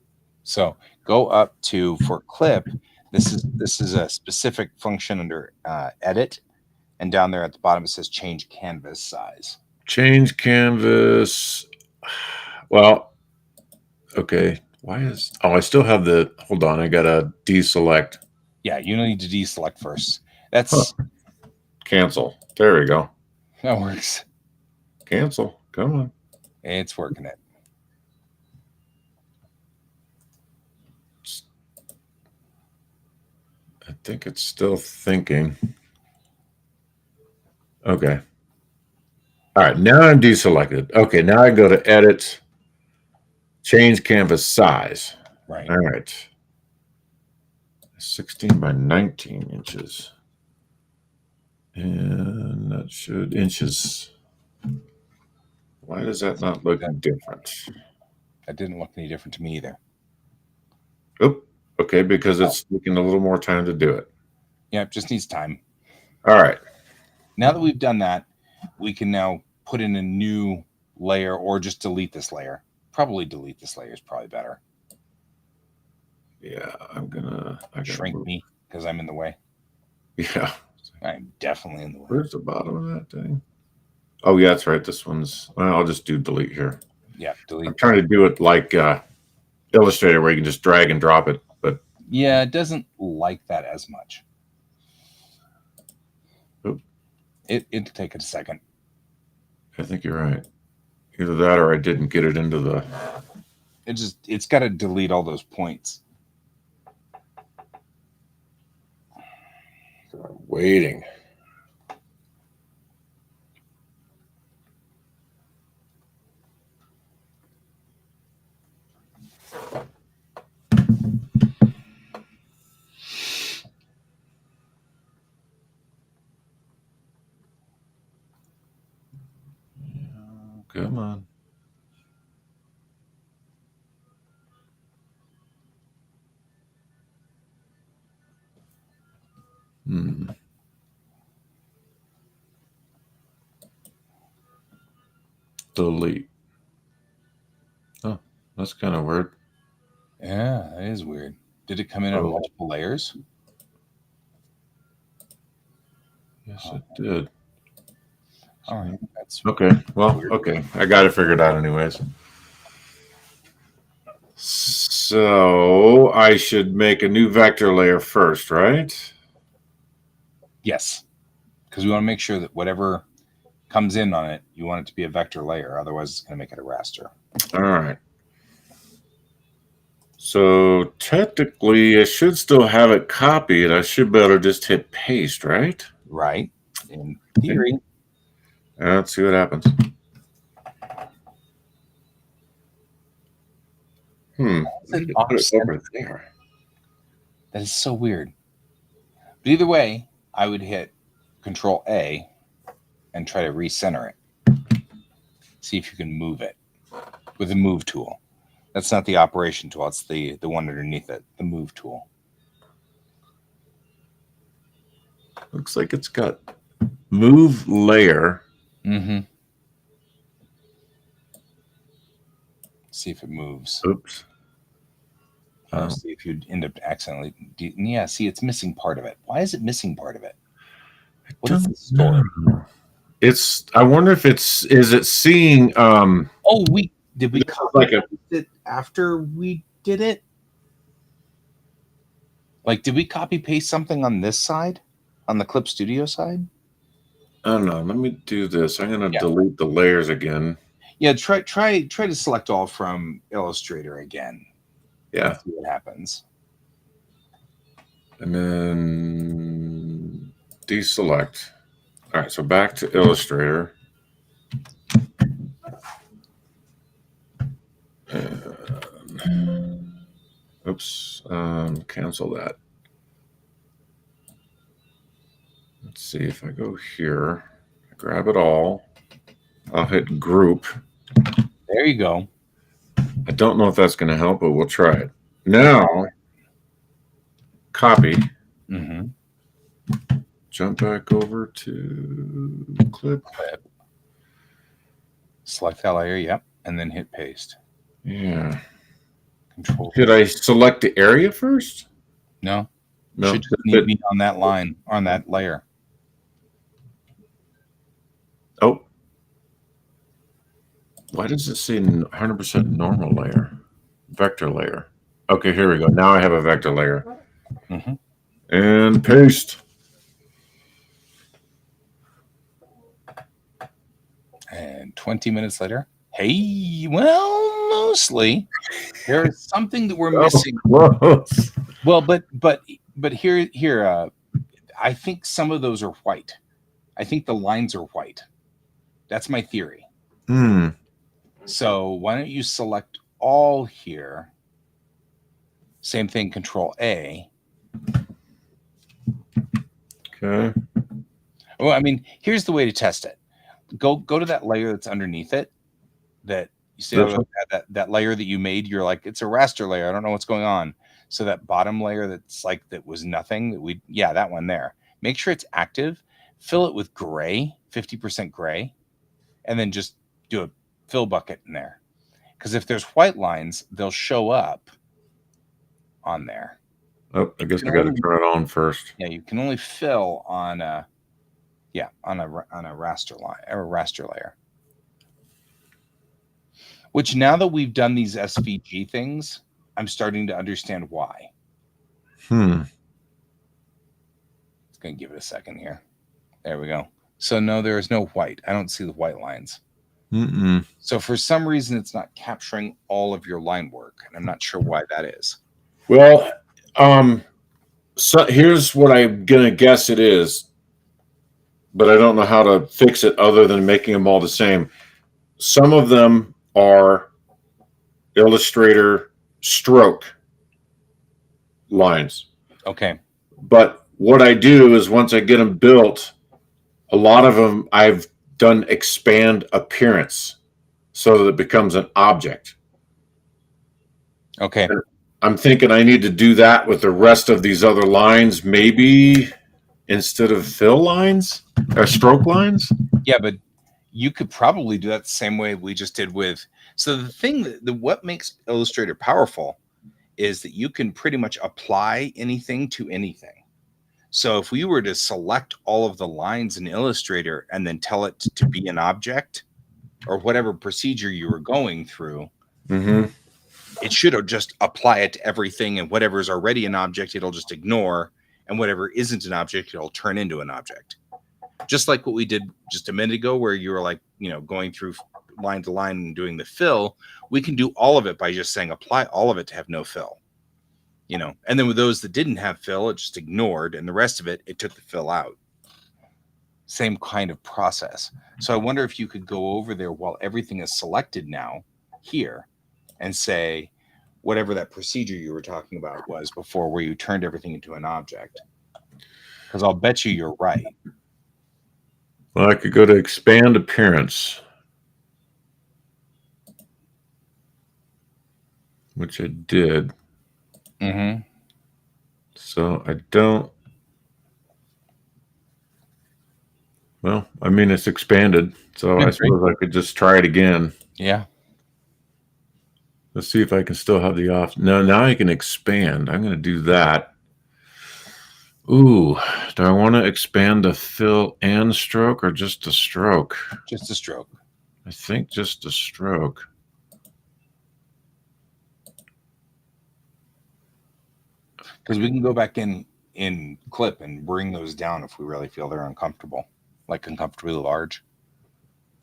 So go up to, for clip, this is a specific function under edit, and down there at the bottom it says change canvas size. Change canvas. Well, okay. Why is, I still have the, hold on, I gotta deselect. Yeah, you need to deselect first. That's cancel. There we go. That works. Cancel. Come on. It's working it. I think it's still thinking. Okay. All right. Now I'm deselected. Okay. Now I go to edit, change canvas size. Right. All right. 16 by 19 inches. And that should inches. Why does that not look different? That didn't look any different to me either. Oop. Okay, because it's taking a little more time to do it. Yeah, it just needs time. All right. Now that we've done that, we can now put in a new layer or just delete this layer. Probably delete this layer is probably better. Yeah, I'm gonna Shrink move. me because I'm in the way. Yeah. I'm definitely in the way. Where's the bottom of that thing? Oh, yeah, that's right. This one's, well, I'll just do delete here. Yeah, delete. I'm trying to do it like Illustrator where you can just drag and drop it, but yeah, it doesn't like that as much. Oop. It'll take a second. I think you're right. Either that or I didn't get it into the... It's got to delete all those points. Waiting. Come on. Delete. Oh, that's kind of weird. Yeah, that is weird. Did it come in on multiple layers? Yes, it did. All right. That's okay. Well, weird. Okay. I got it figured out anyways. So I should make a new vector layer first, right? Yes. Because we want to make sure that whatever comes in on it, you want it to be a vector layer. Otherwise, it's going to make it a raster. All right. So technically, I should still have it copied. I should be able to just hit paste, right? Right. In theory. Let's see what happens. Put it over there. That is so weird. But either way, I would hit Control A and try to recenter it. See if you can move it with the move tool. That's not the operation tool. It's the one underneath it, the move tool. Looks like it's got move layer. Mm-hmm. See if it moves. Oops. See if you'd end up accidentally. Yeah, see, it's missing part of it. Why is it missing part of it? What is the story? It's. I wonder if is it seeing? Oh, did we copy it after we did it? Like, did we copy paste something on this side, on the Clip Studio side? I don't know. Let me do this. I'm going to delete the layers again. Yeah, try to select all from Illustrator again. Yeah. See what happens. And then deselect. All right, so back to Illustrator. Oops, cancel that. Let's see if I go here, grab it all. I'll hit group. There you go. I don't know if that's going to help, but we'll try it. Now, copy. Mm-hmm. Jump back over to clip. Select that layer, yep, and then hit paste. Yeah. Control. Should I select the area first? No. Should just need to be on that line, on that layer. Oh. Why does it say 100% normal layer? Vector layer. Okay, here we go. Now I have a vector layer. Mm-hmm. And paste. And 20 minutes later, hey, well, mostly there's something that we're missing. Close. Well, but here, I think some of those are white. I think the lines are white. That's my theory. So why don't you select all here? Same thing, Control A. Okay. Well, I mean, here's the way to test it. Go to that layer that's underneath it that You see how that layer that you made, you're like, it's a raster layer. I don't know what's going on. So that bottom layer that's like, that was nothing, that one there. Make sure it's active. Fill it with gray, 50% gray, and then just do a fill bucket in there. Because if there's white lines, they'll show up on there. Oh, I guess I got to turn it on first. Yeah, you can only fill on a raster line or a raster layer. Which now that we've done these SVG things, I'm starting to understand why. It's going to give it a second here. There we go. So no, there is no white. I don't see the white lines. So for some reason, it's not capturing all of your line work, and I'm not sure why that is. Well, so here's what I'm gonna guess it is, but I don't know how to fix it other than making them all the same. Some of them are Illustrator stroke lines. Okay. But what I do is once I get them built, a lot of them I've done expand appearance so that it becomes an object. Okay. And I'm thinking I need to do that with the rest of these other lines, maybe instead of fill lines or stroke lines. Yeah, but you could probably do that the same way we just did with. So the thing what makes Illustrator powerful is that you can pretty much apply anything to anything. So if we were to select all of the lines in Illustrator and then tell it to be an object or whatever procedure you were going through, it should just apply it to everything, and whatever is already an object, it'll just ignore, and whatever isn't an object, it'll turn into an object. Just like what we did just a minute ago, where you were like, going through line to line and doing the fill, we can do all of it by just saying apply all of it to have no fill. And then with those that didn't have fill, it just ignored, and the rest of it took the fill out. Same kind of process. So I wonder if you could go over there while everything is selected now here and say whatever that procedure you were talking about was before, where you turned everything into an object. Because I'll bet you're right. Well, I could go to expand appearance, which I did. So I don't. Well, I mean, it's expanded, so I suppose I could just try it again. Yeah. Let's see if I can still have the off. No, now I can expand. I'm going to do that. Ooh, do I want to expand the fill and stroke or just a stroke? Just a stroke. I think just a stroke. Because we can go back in clip and bring those down if we really feel they're uncomfortable, like uncomfortably large.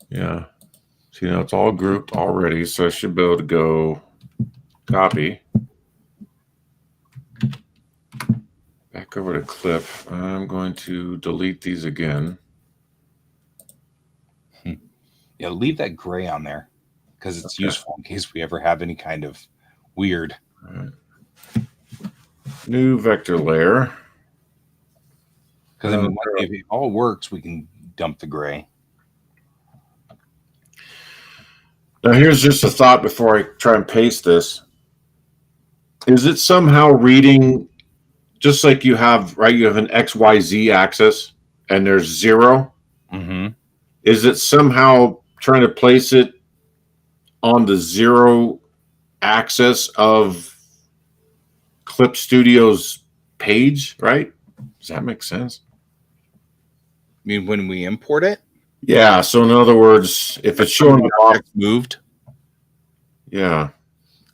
Yeah. See, now it's all grouped already, so I should be able to go copy. Back over to clip. I'm going to delete these again. Yeah, leave that gray on there because it's useful in case we ever have any kind of weird. All right. New vector layer. Because if it all works, we can dump the gray. Now, here's just a thought before I try and paste this. Is it somehow reading, just like you have, right? You have an XYZ axis and there's 0. Is it somehow trying to place it on the 0 axis of Clip Studio's page, right? Does that make sense? You mean when we import it? Yeah. So in other words, if it's showing the object moved, yeah,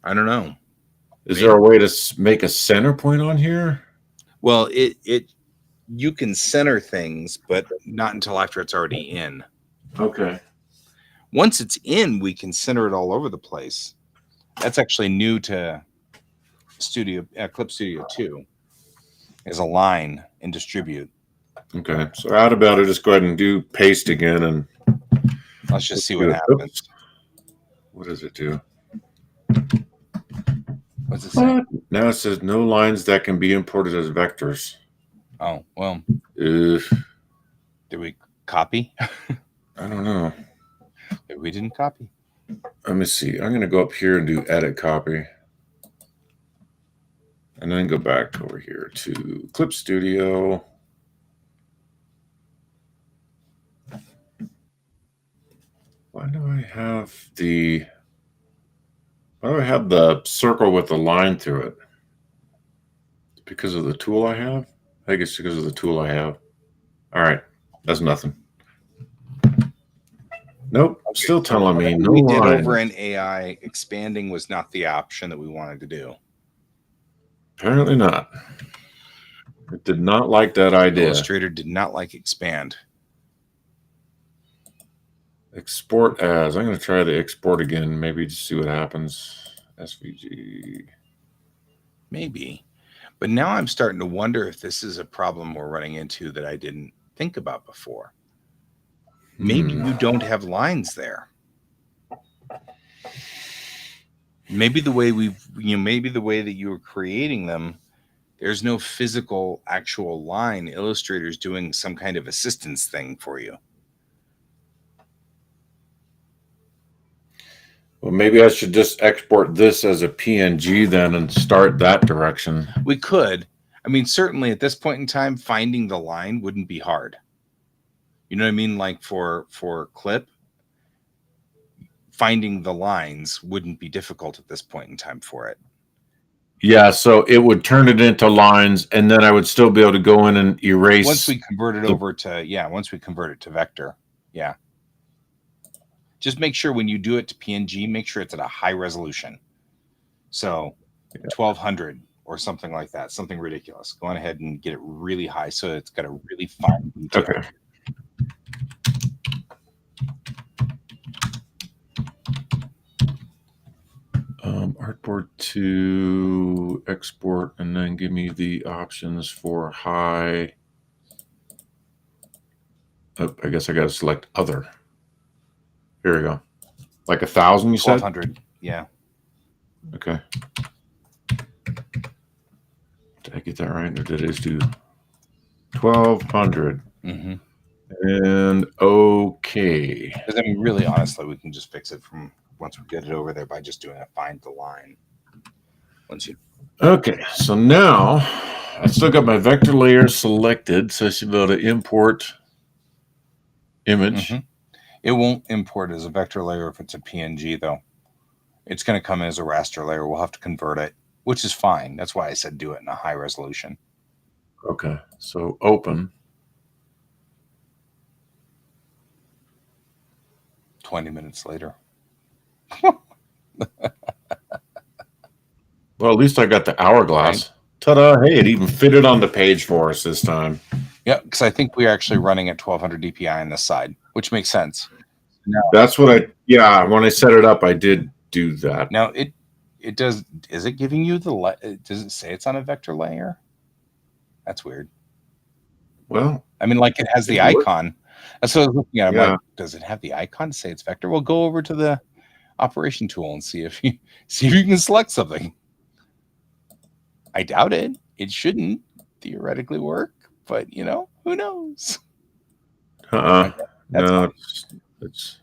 I don't know. Is there a way to make a center point on here? Well, you can center things, but not until after it's already in. Okay. Once it's in, we can center it all over the place. That's actually new to Clip Studio 2, is align and distribute. Okay, so out about it, just go ahead and do paste again, and let's just see what happens. Oops. What does it do? What's it say? Now it says no lines that can be imported as vectors. Oh, well. Did we copy? I don't know. We didn't copy. Let me see. I'm going to go up here and do edit copy. And then go back over here to Clip Studio. Why do I have the circle with the line through it? Because of the tool I have? I think it's because of the tool I have. All right. That's nothing. Nope. Okay, Still telling me no we did line. over in AI, expanding was not the option that we wanted to do. Apparently not. It did not like that idea. Illustrator did not like expand. Export as. I'm going to try to export again. Maybe just see what happens. SVG. Maybe. But now I'm starting to wonder if this is a problem we're running into that I didn't think about before. Maybe you don't have lines there. Maybe the way maybe the way that you were creating them, there's no physical actual line. Illustrator's doing some kind of assistance thing for you. Well, maybe I should just export this as a PNG then and start that direction. We could. I mean, certainly at this point in time, finding the line wouldn't be hard. You know what I mean? Like for clip, finding the lines wouldn't be difficult at this point in time for it. Yeah, so it would turn it into lines, and then I would still be able to go in and erase. Once we convert it over to, once we convert it to vector, yeah. Just make sure when you do it to PNG, make sure it's at a high resolution. So 1200 or something like that, something ridiculous. Go on ahead and get it really high so it's got a really fine detail. Okay. Artboard to export, and then give me the options for high. Oh, I guess I got to select other. Here we go. Like 1,000, you said? 1200, yeah. Okay. Did I get that right, or did I just do 1,200? Mm-hmm. And okay. Because I mean, really, honestly, we can just fix it from once we get it over there by just doing a find the line. Once you. Okay, so now I still got my vector layer selected, so I should be able to import image. Mm-hmm. It won't import as a vector layer if it's a PNG, though. It's going to come in as a raster layer. We'll have to convert it, which is fine. That's why I said do it in a high resolution. Okay, so open. 20 minutes later. Well, at least I got the hourglass. Right. Ta-da! Hey, it even fitted on the page for us this time. Yeah, because I think we're actually running at 1200 DPI on this side, which makes sense. Now, that's what when I set it up, I did do that. Now, it does, is it giving you does it say it's on a vector layer? That's weird. Well, I mean, like it has the icon. That's what I was looking at. I'm like, does it have the icon to say it's vector? Well, go over to the operation tool and see if you can select something. I doubt it. It shouldn't theoretically work, but who knows? Okay, no, it's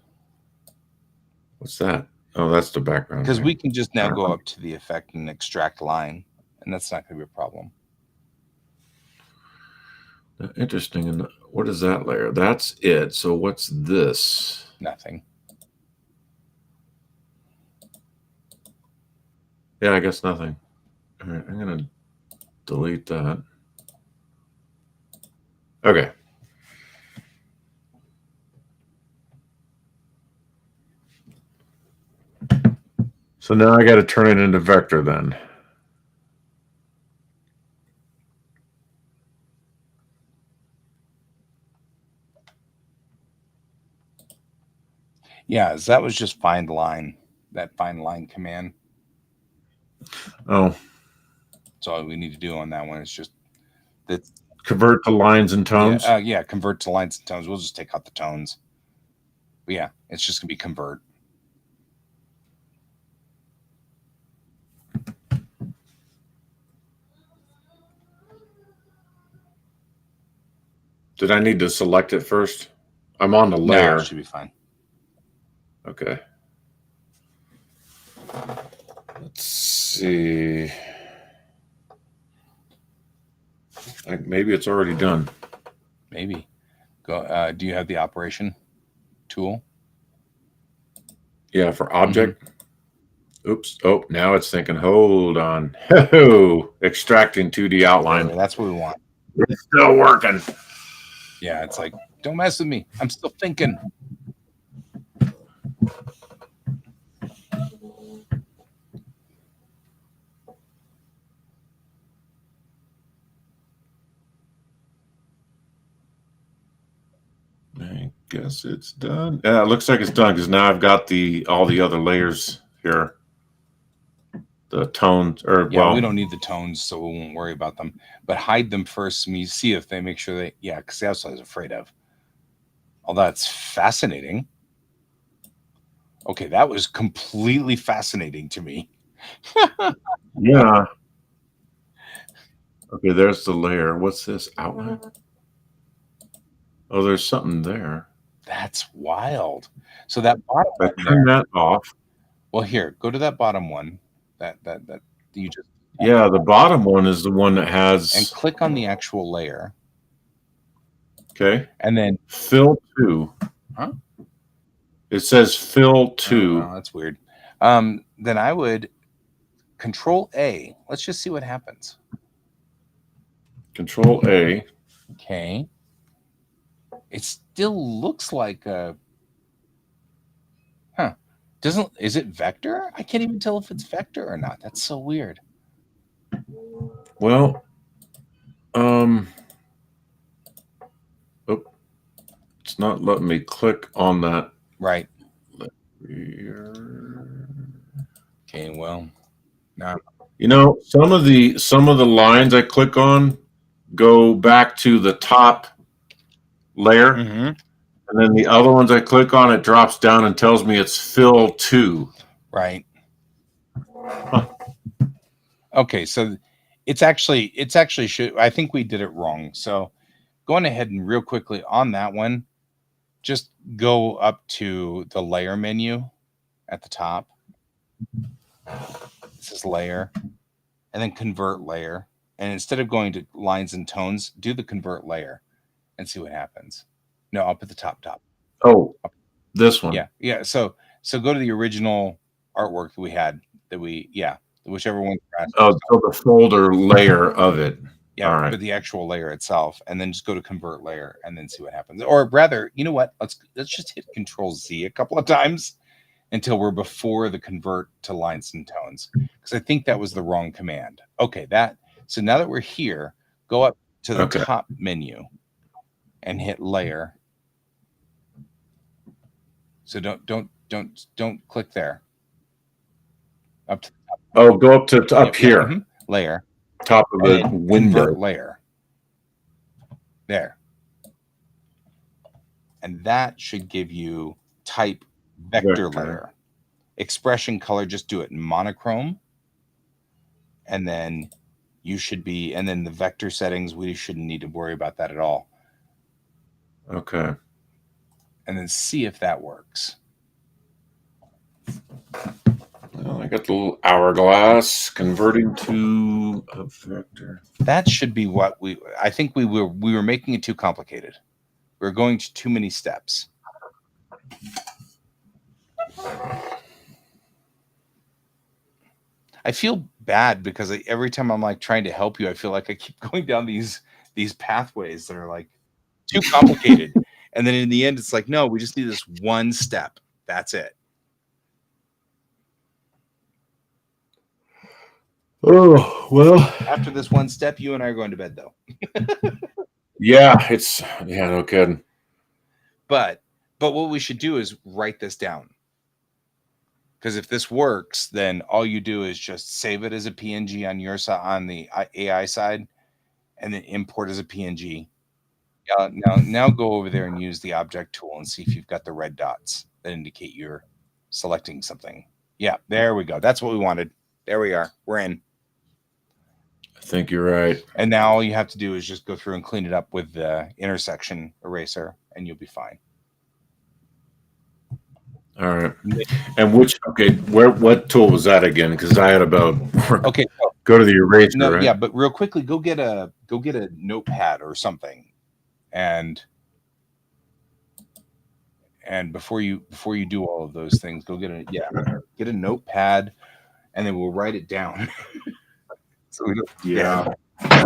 what's that? Oh, that's the background. Because we can just now go up to the effect and extract line, and that's not going to be a problem. Interesting. And what is that layer? That's it. So what's this? Nothing. Yeah, I guess nothing. All right, I'm going to delete that. Okay. So now I got to turn it into vector then. Yeah, that was just find line, that find line command. Oh. That's all we need to do on that one. It's just that convert to lines and tones. Yeah, convert to lines and tones. We'll just take out the tones. But yeah, it's just gonna be convert. Did I need to select it first? I'm on the layer. No, it should be fine. Okay. Let's see. Maybe it's already done. Maybe. Go. Do you have the operation tool? Yeah, for object. Oops. Oh, now it's thinking, hold on. Oh, extracting 2D outline. That's what we want. It's still working. Yeah, it's like, don't mess with me. I'm still thinking. I guess it's done. Yeah, it looks like it's done because now I've got all the other layers here. The tones, or Yeah, well, we don't need the tones, so we won't worry about them. But hide them first, and you see if they make sure they. Yeah, because that's what I was afraid of. Oh, that's fascinating. Okay, that was completely fascinating to me. yeah. Okay, there's the layer. What's this outline? Oh, there's something there. That's wild. So that bottom I one turn there. that off. Well, here, go to that bottom one. That you just. Yeah, the bottom one is the one that has. And click on the actual layer. Okay. And then fill 2. Huh? It says fill 2. Oh, that's weird. Then I would Control A. Let's just see what happens. Control A. Okay. It still looks like a. Huh. Is it vector? I can't even tell if it's vector or not. That's so weird. Well, it's not letting me click on that. Right. Okay, well, now some of the lines I click on go back to the top layer, and then the other ones I click on, it drops down and tells me it's fill 2. Right. Huh. Okay, so it's actually I think we did it wrong. So going ahead and real quickly on that one, just go up to the layer menu at the top. This is layer, and then convert layer. And instead of going to lines and tones, do the convert layer and see what happens. No, up at the top. Oh, this one. Yeah. So go to the original artwork that we had. Whichever one. Oh, so the folder layer of it. Yeah, all right. But the actual layer itself, and then just go to convert layer and then see what happens. Or rather, you know what? Let's just hit Control Z a couple of times until we're before the convert to lines and tones, because I think that was the wrong command. Okay, so now that we're here, go up to the top menu and hit layer. So don't click there. Up to the top. Oh, go up to up here. Layer. Top of the window. Convert layer. There. And that should give you type vector layer. Expression color, just do it in monochrome. And then and then the vector settings, we shouldn't need to worry about that at all. Okay. And then see if that works. Well, I got the little hourglass converting to a vector. That should be what I think we were making it too complicated. We were going to too many steps. I feel bad because every time I'm like trying to help you, I feel like I keep going down these pathways that are like too complicated. And then in the end, it's like, no, we just need this one step. That's it. Oh, well. After this one step, you and I are going to bed, though. Yeah, no kidding. But what we should do is write this down. Because if this works, then all you do is just save it as a PNG on your side, on the AI side, and then import as a PNG. Now go over there and use the object tool and see if you've got the red dots that indicate you're selecting something. Yeah, there we go. That's what we wanted. There we are. We're in. I think you're right. And now all you have to do is just go through and clean it up with the intersection eraser, and you'll be fine. All right. And what tool was that again? Because I had about Okay. go to the eraser. No, right? yeah, but real quickly, go get a notepad or something, and before you do all of those things, go get a notepad, and then we'll write it down. So we don't. Yeah. I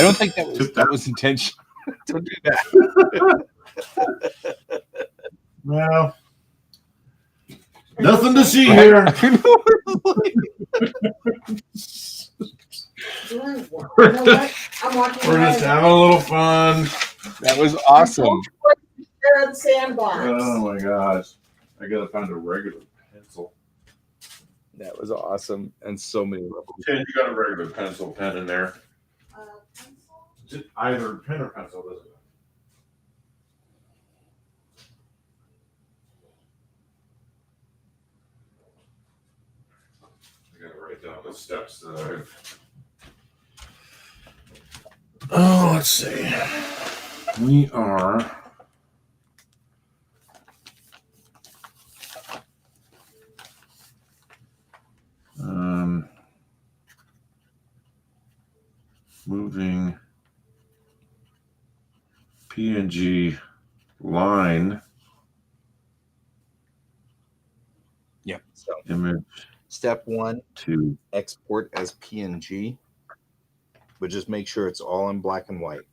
don't think that was intentional. Don't do that. Well, nothing to see here. You know what? I'm walking We're just having a little fun. That was awesome. They're at the sandbox. Oh my gosh. I gotta find a regular pencil. That was awesome. And so many levels. Ted, you got a regular pen in there. Pencil? Just either pen or pencil, doesn't it? I gotta write down the steps that I've. Oh, let's see. We are. Moving PNG line. Yep. So Image step 1 to export as PNG, but just make sure it's all in black and white.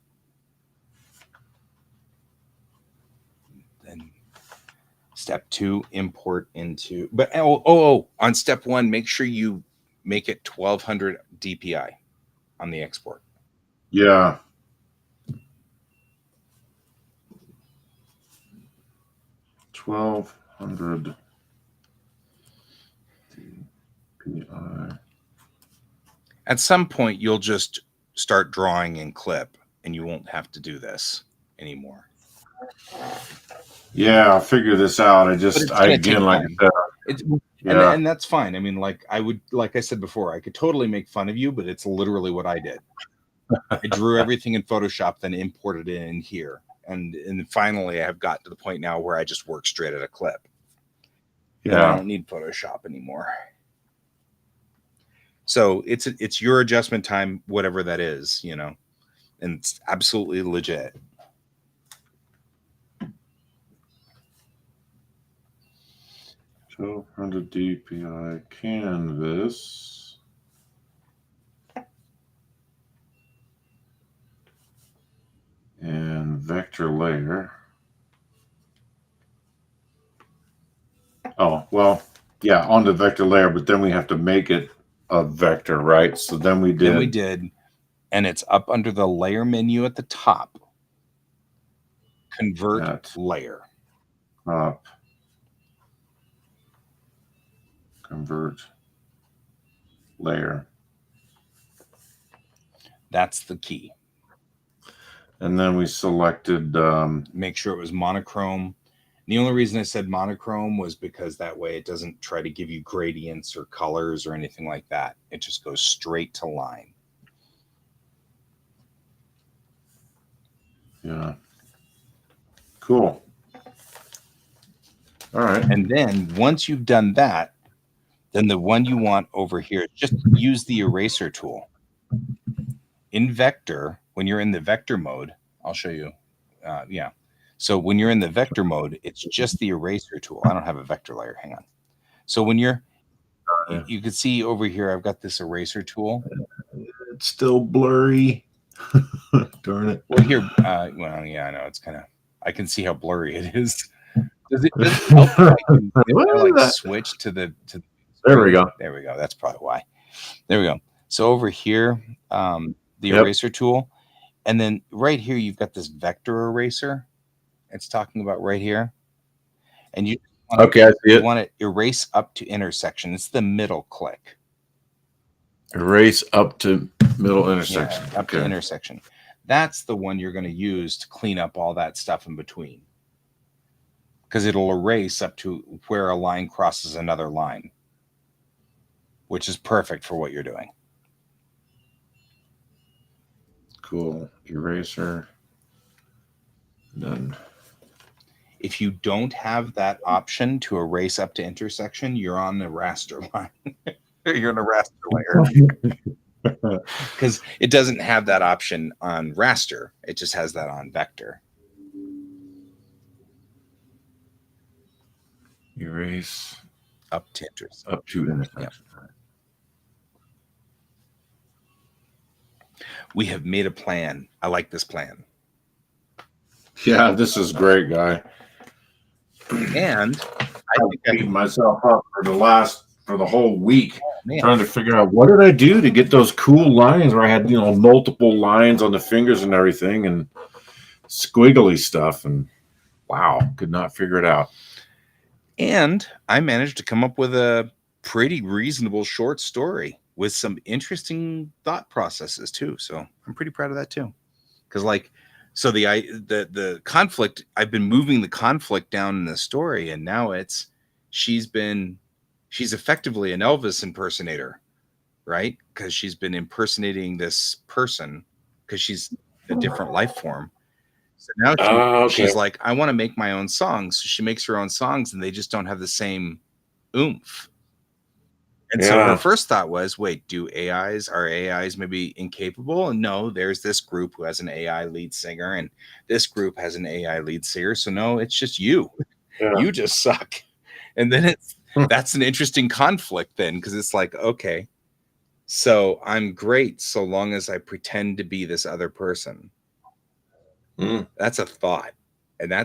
Then step 2, import into. But on step 1, make sure you make it 1200 DPI on the export. Yeah. $1,200 DPI. At some point, you'll just start drawing in clip, and you won't have to do this anymore. Yeah, I'll figure this out. I again, like I said, and that's fine. I mean, like I said before, I could totally make fun of you, but it's literally what I did. I drew everything in Photoshop, then imported it in here. And finally, I've got to the point now where I just work straight at a clip. Yeah, I don't need Photoshop anymore. So it's your adjustment time, whatever that is, and it's absolutely legit. $1,200 DPI canvas. And vector layer. Oh, well, yeah, on the vector layer, but then we have to make it a vector, right? So then we did. And it's up under the layer menu at the top. Convert layer. Up. Convert layer. That's the key. And then we selected. Make sure it was monochrome. The only reason I said monochrome was because that way it doesn't try to give you gradients or colors or anything like that. It just goes straight to line. Yeah. Cool. All right. And then once you've done that, then the one you want over here, just use the eraser tool. In vector, when you're in the vector mode, I'll show you. Yeah. So when you're in the vector mode, it's just the eraser tool. I don't have a vector layer. Hang on. So when you can see over here, I've got this eraser tool. It's still blurry. Darn it. Well, here, well, yeah, I know it's kind of. I can see how blurry it is. Does it help if I switch to the? There we go. There we go. That's probably why. There we go. So over here, the eraser tool, and then right here you've got this vector eraser. It's talking about right here, and you I see it. You want to erase up to intersection. It's the middle click. Erase up to middle intersection. Yeah, up to intersection. That's the one you're going to use to clean up all that stuff in between, because it'll erase up to where a line crosses another line, which is perfect for what you're doing. Cool. Eraser. Done. If you don't have that option to erase up to intersection, you're on the raster line. You're in a raster layer. Because it doesn't have that option on raster. It just has that on vector. Erase up to intersection. Up to intersection. Yep. We have made a plan. I like this plan. Yeah, this is great, guy. And I think I beat myself up for the whole week, man. trying to figure out what did I do to get those cool lines where I had, multiple lines on the fingers and everything and squiggly stuff. And wow, could not figure it out. And I managed to come up with a pretty reasonable short story with some interesting thought processes too. So I'm pretty proud of that too. Because so the conflict, I've been moving the conflict down in the story, and now she's effectively an Elvis impersonator, right? Because she's been impersonating this person because she's a different life form. So now she's like, I want to make my own songs. So she makes her own songs, and they just don't have the same oomph. And so her first thought was, wait, are AIs maybe incapable? And no, there's this group who has an AI lead singer, and this group has an AI lead singer. So no, it's just you. Yeah. You just suck. And then that's an interesting conflict then, because it's like, okay, so I'm great so long as I pretend to be this other person. That's a thought. And I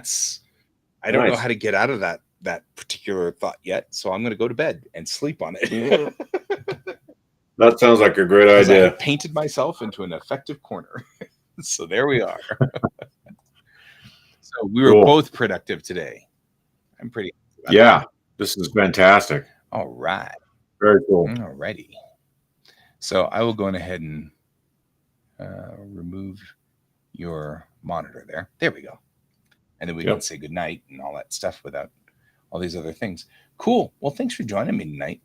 don't know how to get out of that particular thought yet. So I'm going to go to bed and sleep on it. That sounds like a great idea. I painted myself into an effective corner. So there we are. So we were both productive today. I'm pretty. This is fantastic. All right. Very cool. All righty. So I will go ahead and remove your monitor there. There we go. And then we can say goodnight and all that stuff without all these other things. Cool. Well, thanks for joining me tonight.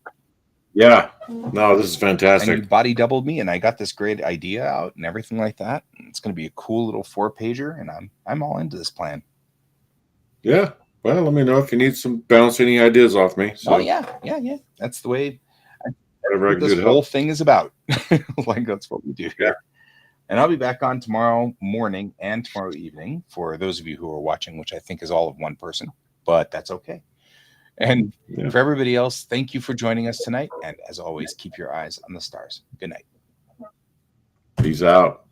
Yeah. No, this is fantastic. And you body doubled me, and I got this great idea out and everything like that. It's going to be a cool little 4-pager, and I'm all into this plan. Yeah. Well, let me know if you need some bounce any ideas off me. So. Oh yeah. That's the way this whole thing is about. That's what we do here. And I'll be back on tomorrow morning and tomorrow evening for those of you who are watching, which I think is all of one person, but that's okay. And for everybody else, thank you for joining us tonight. And as always, keep your eyes on the stars. Good night. Peace out.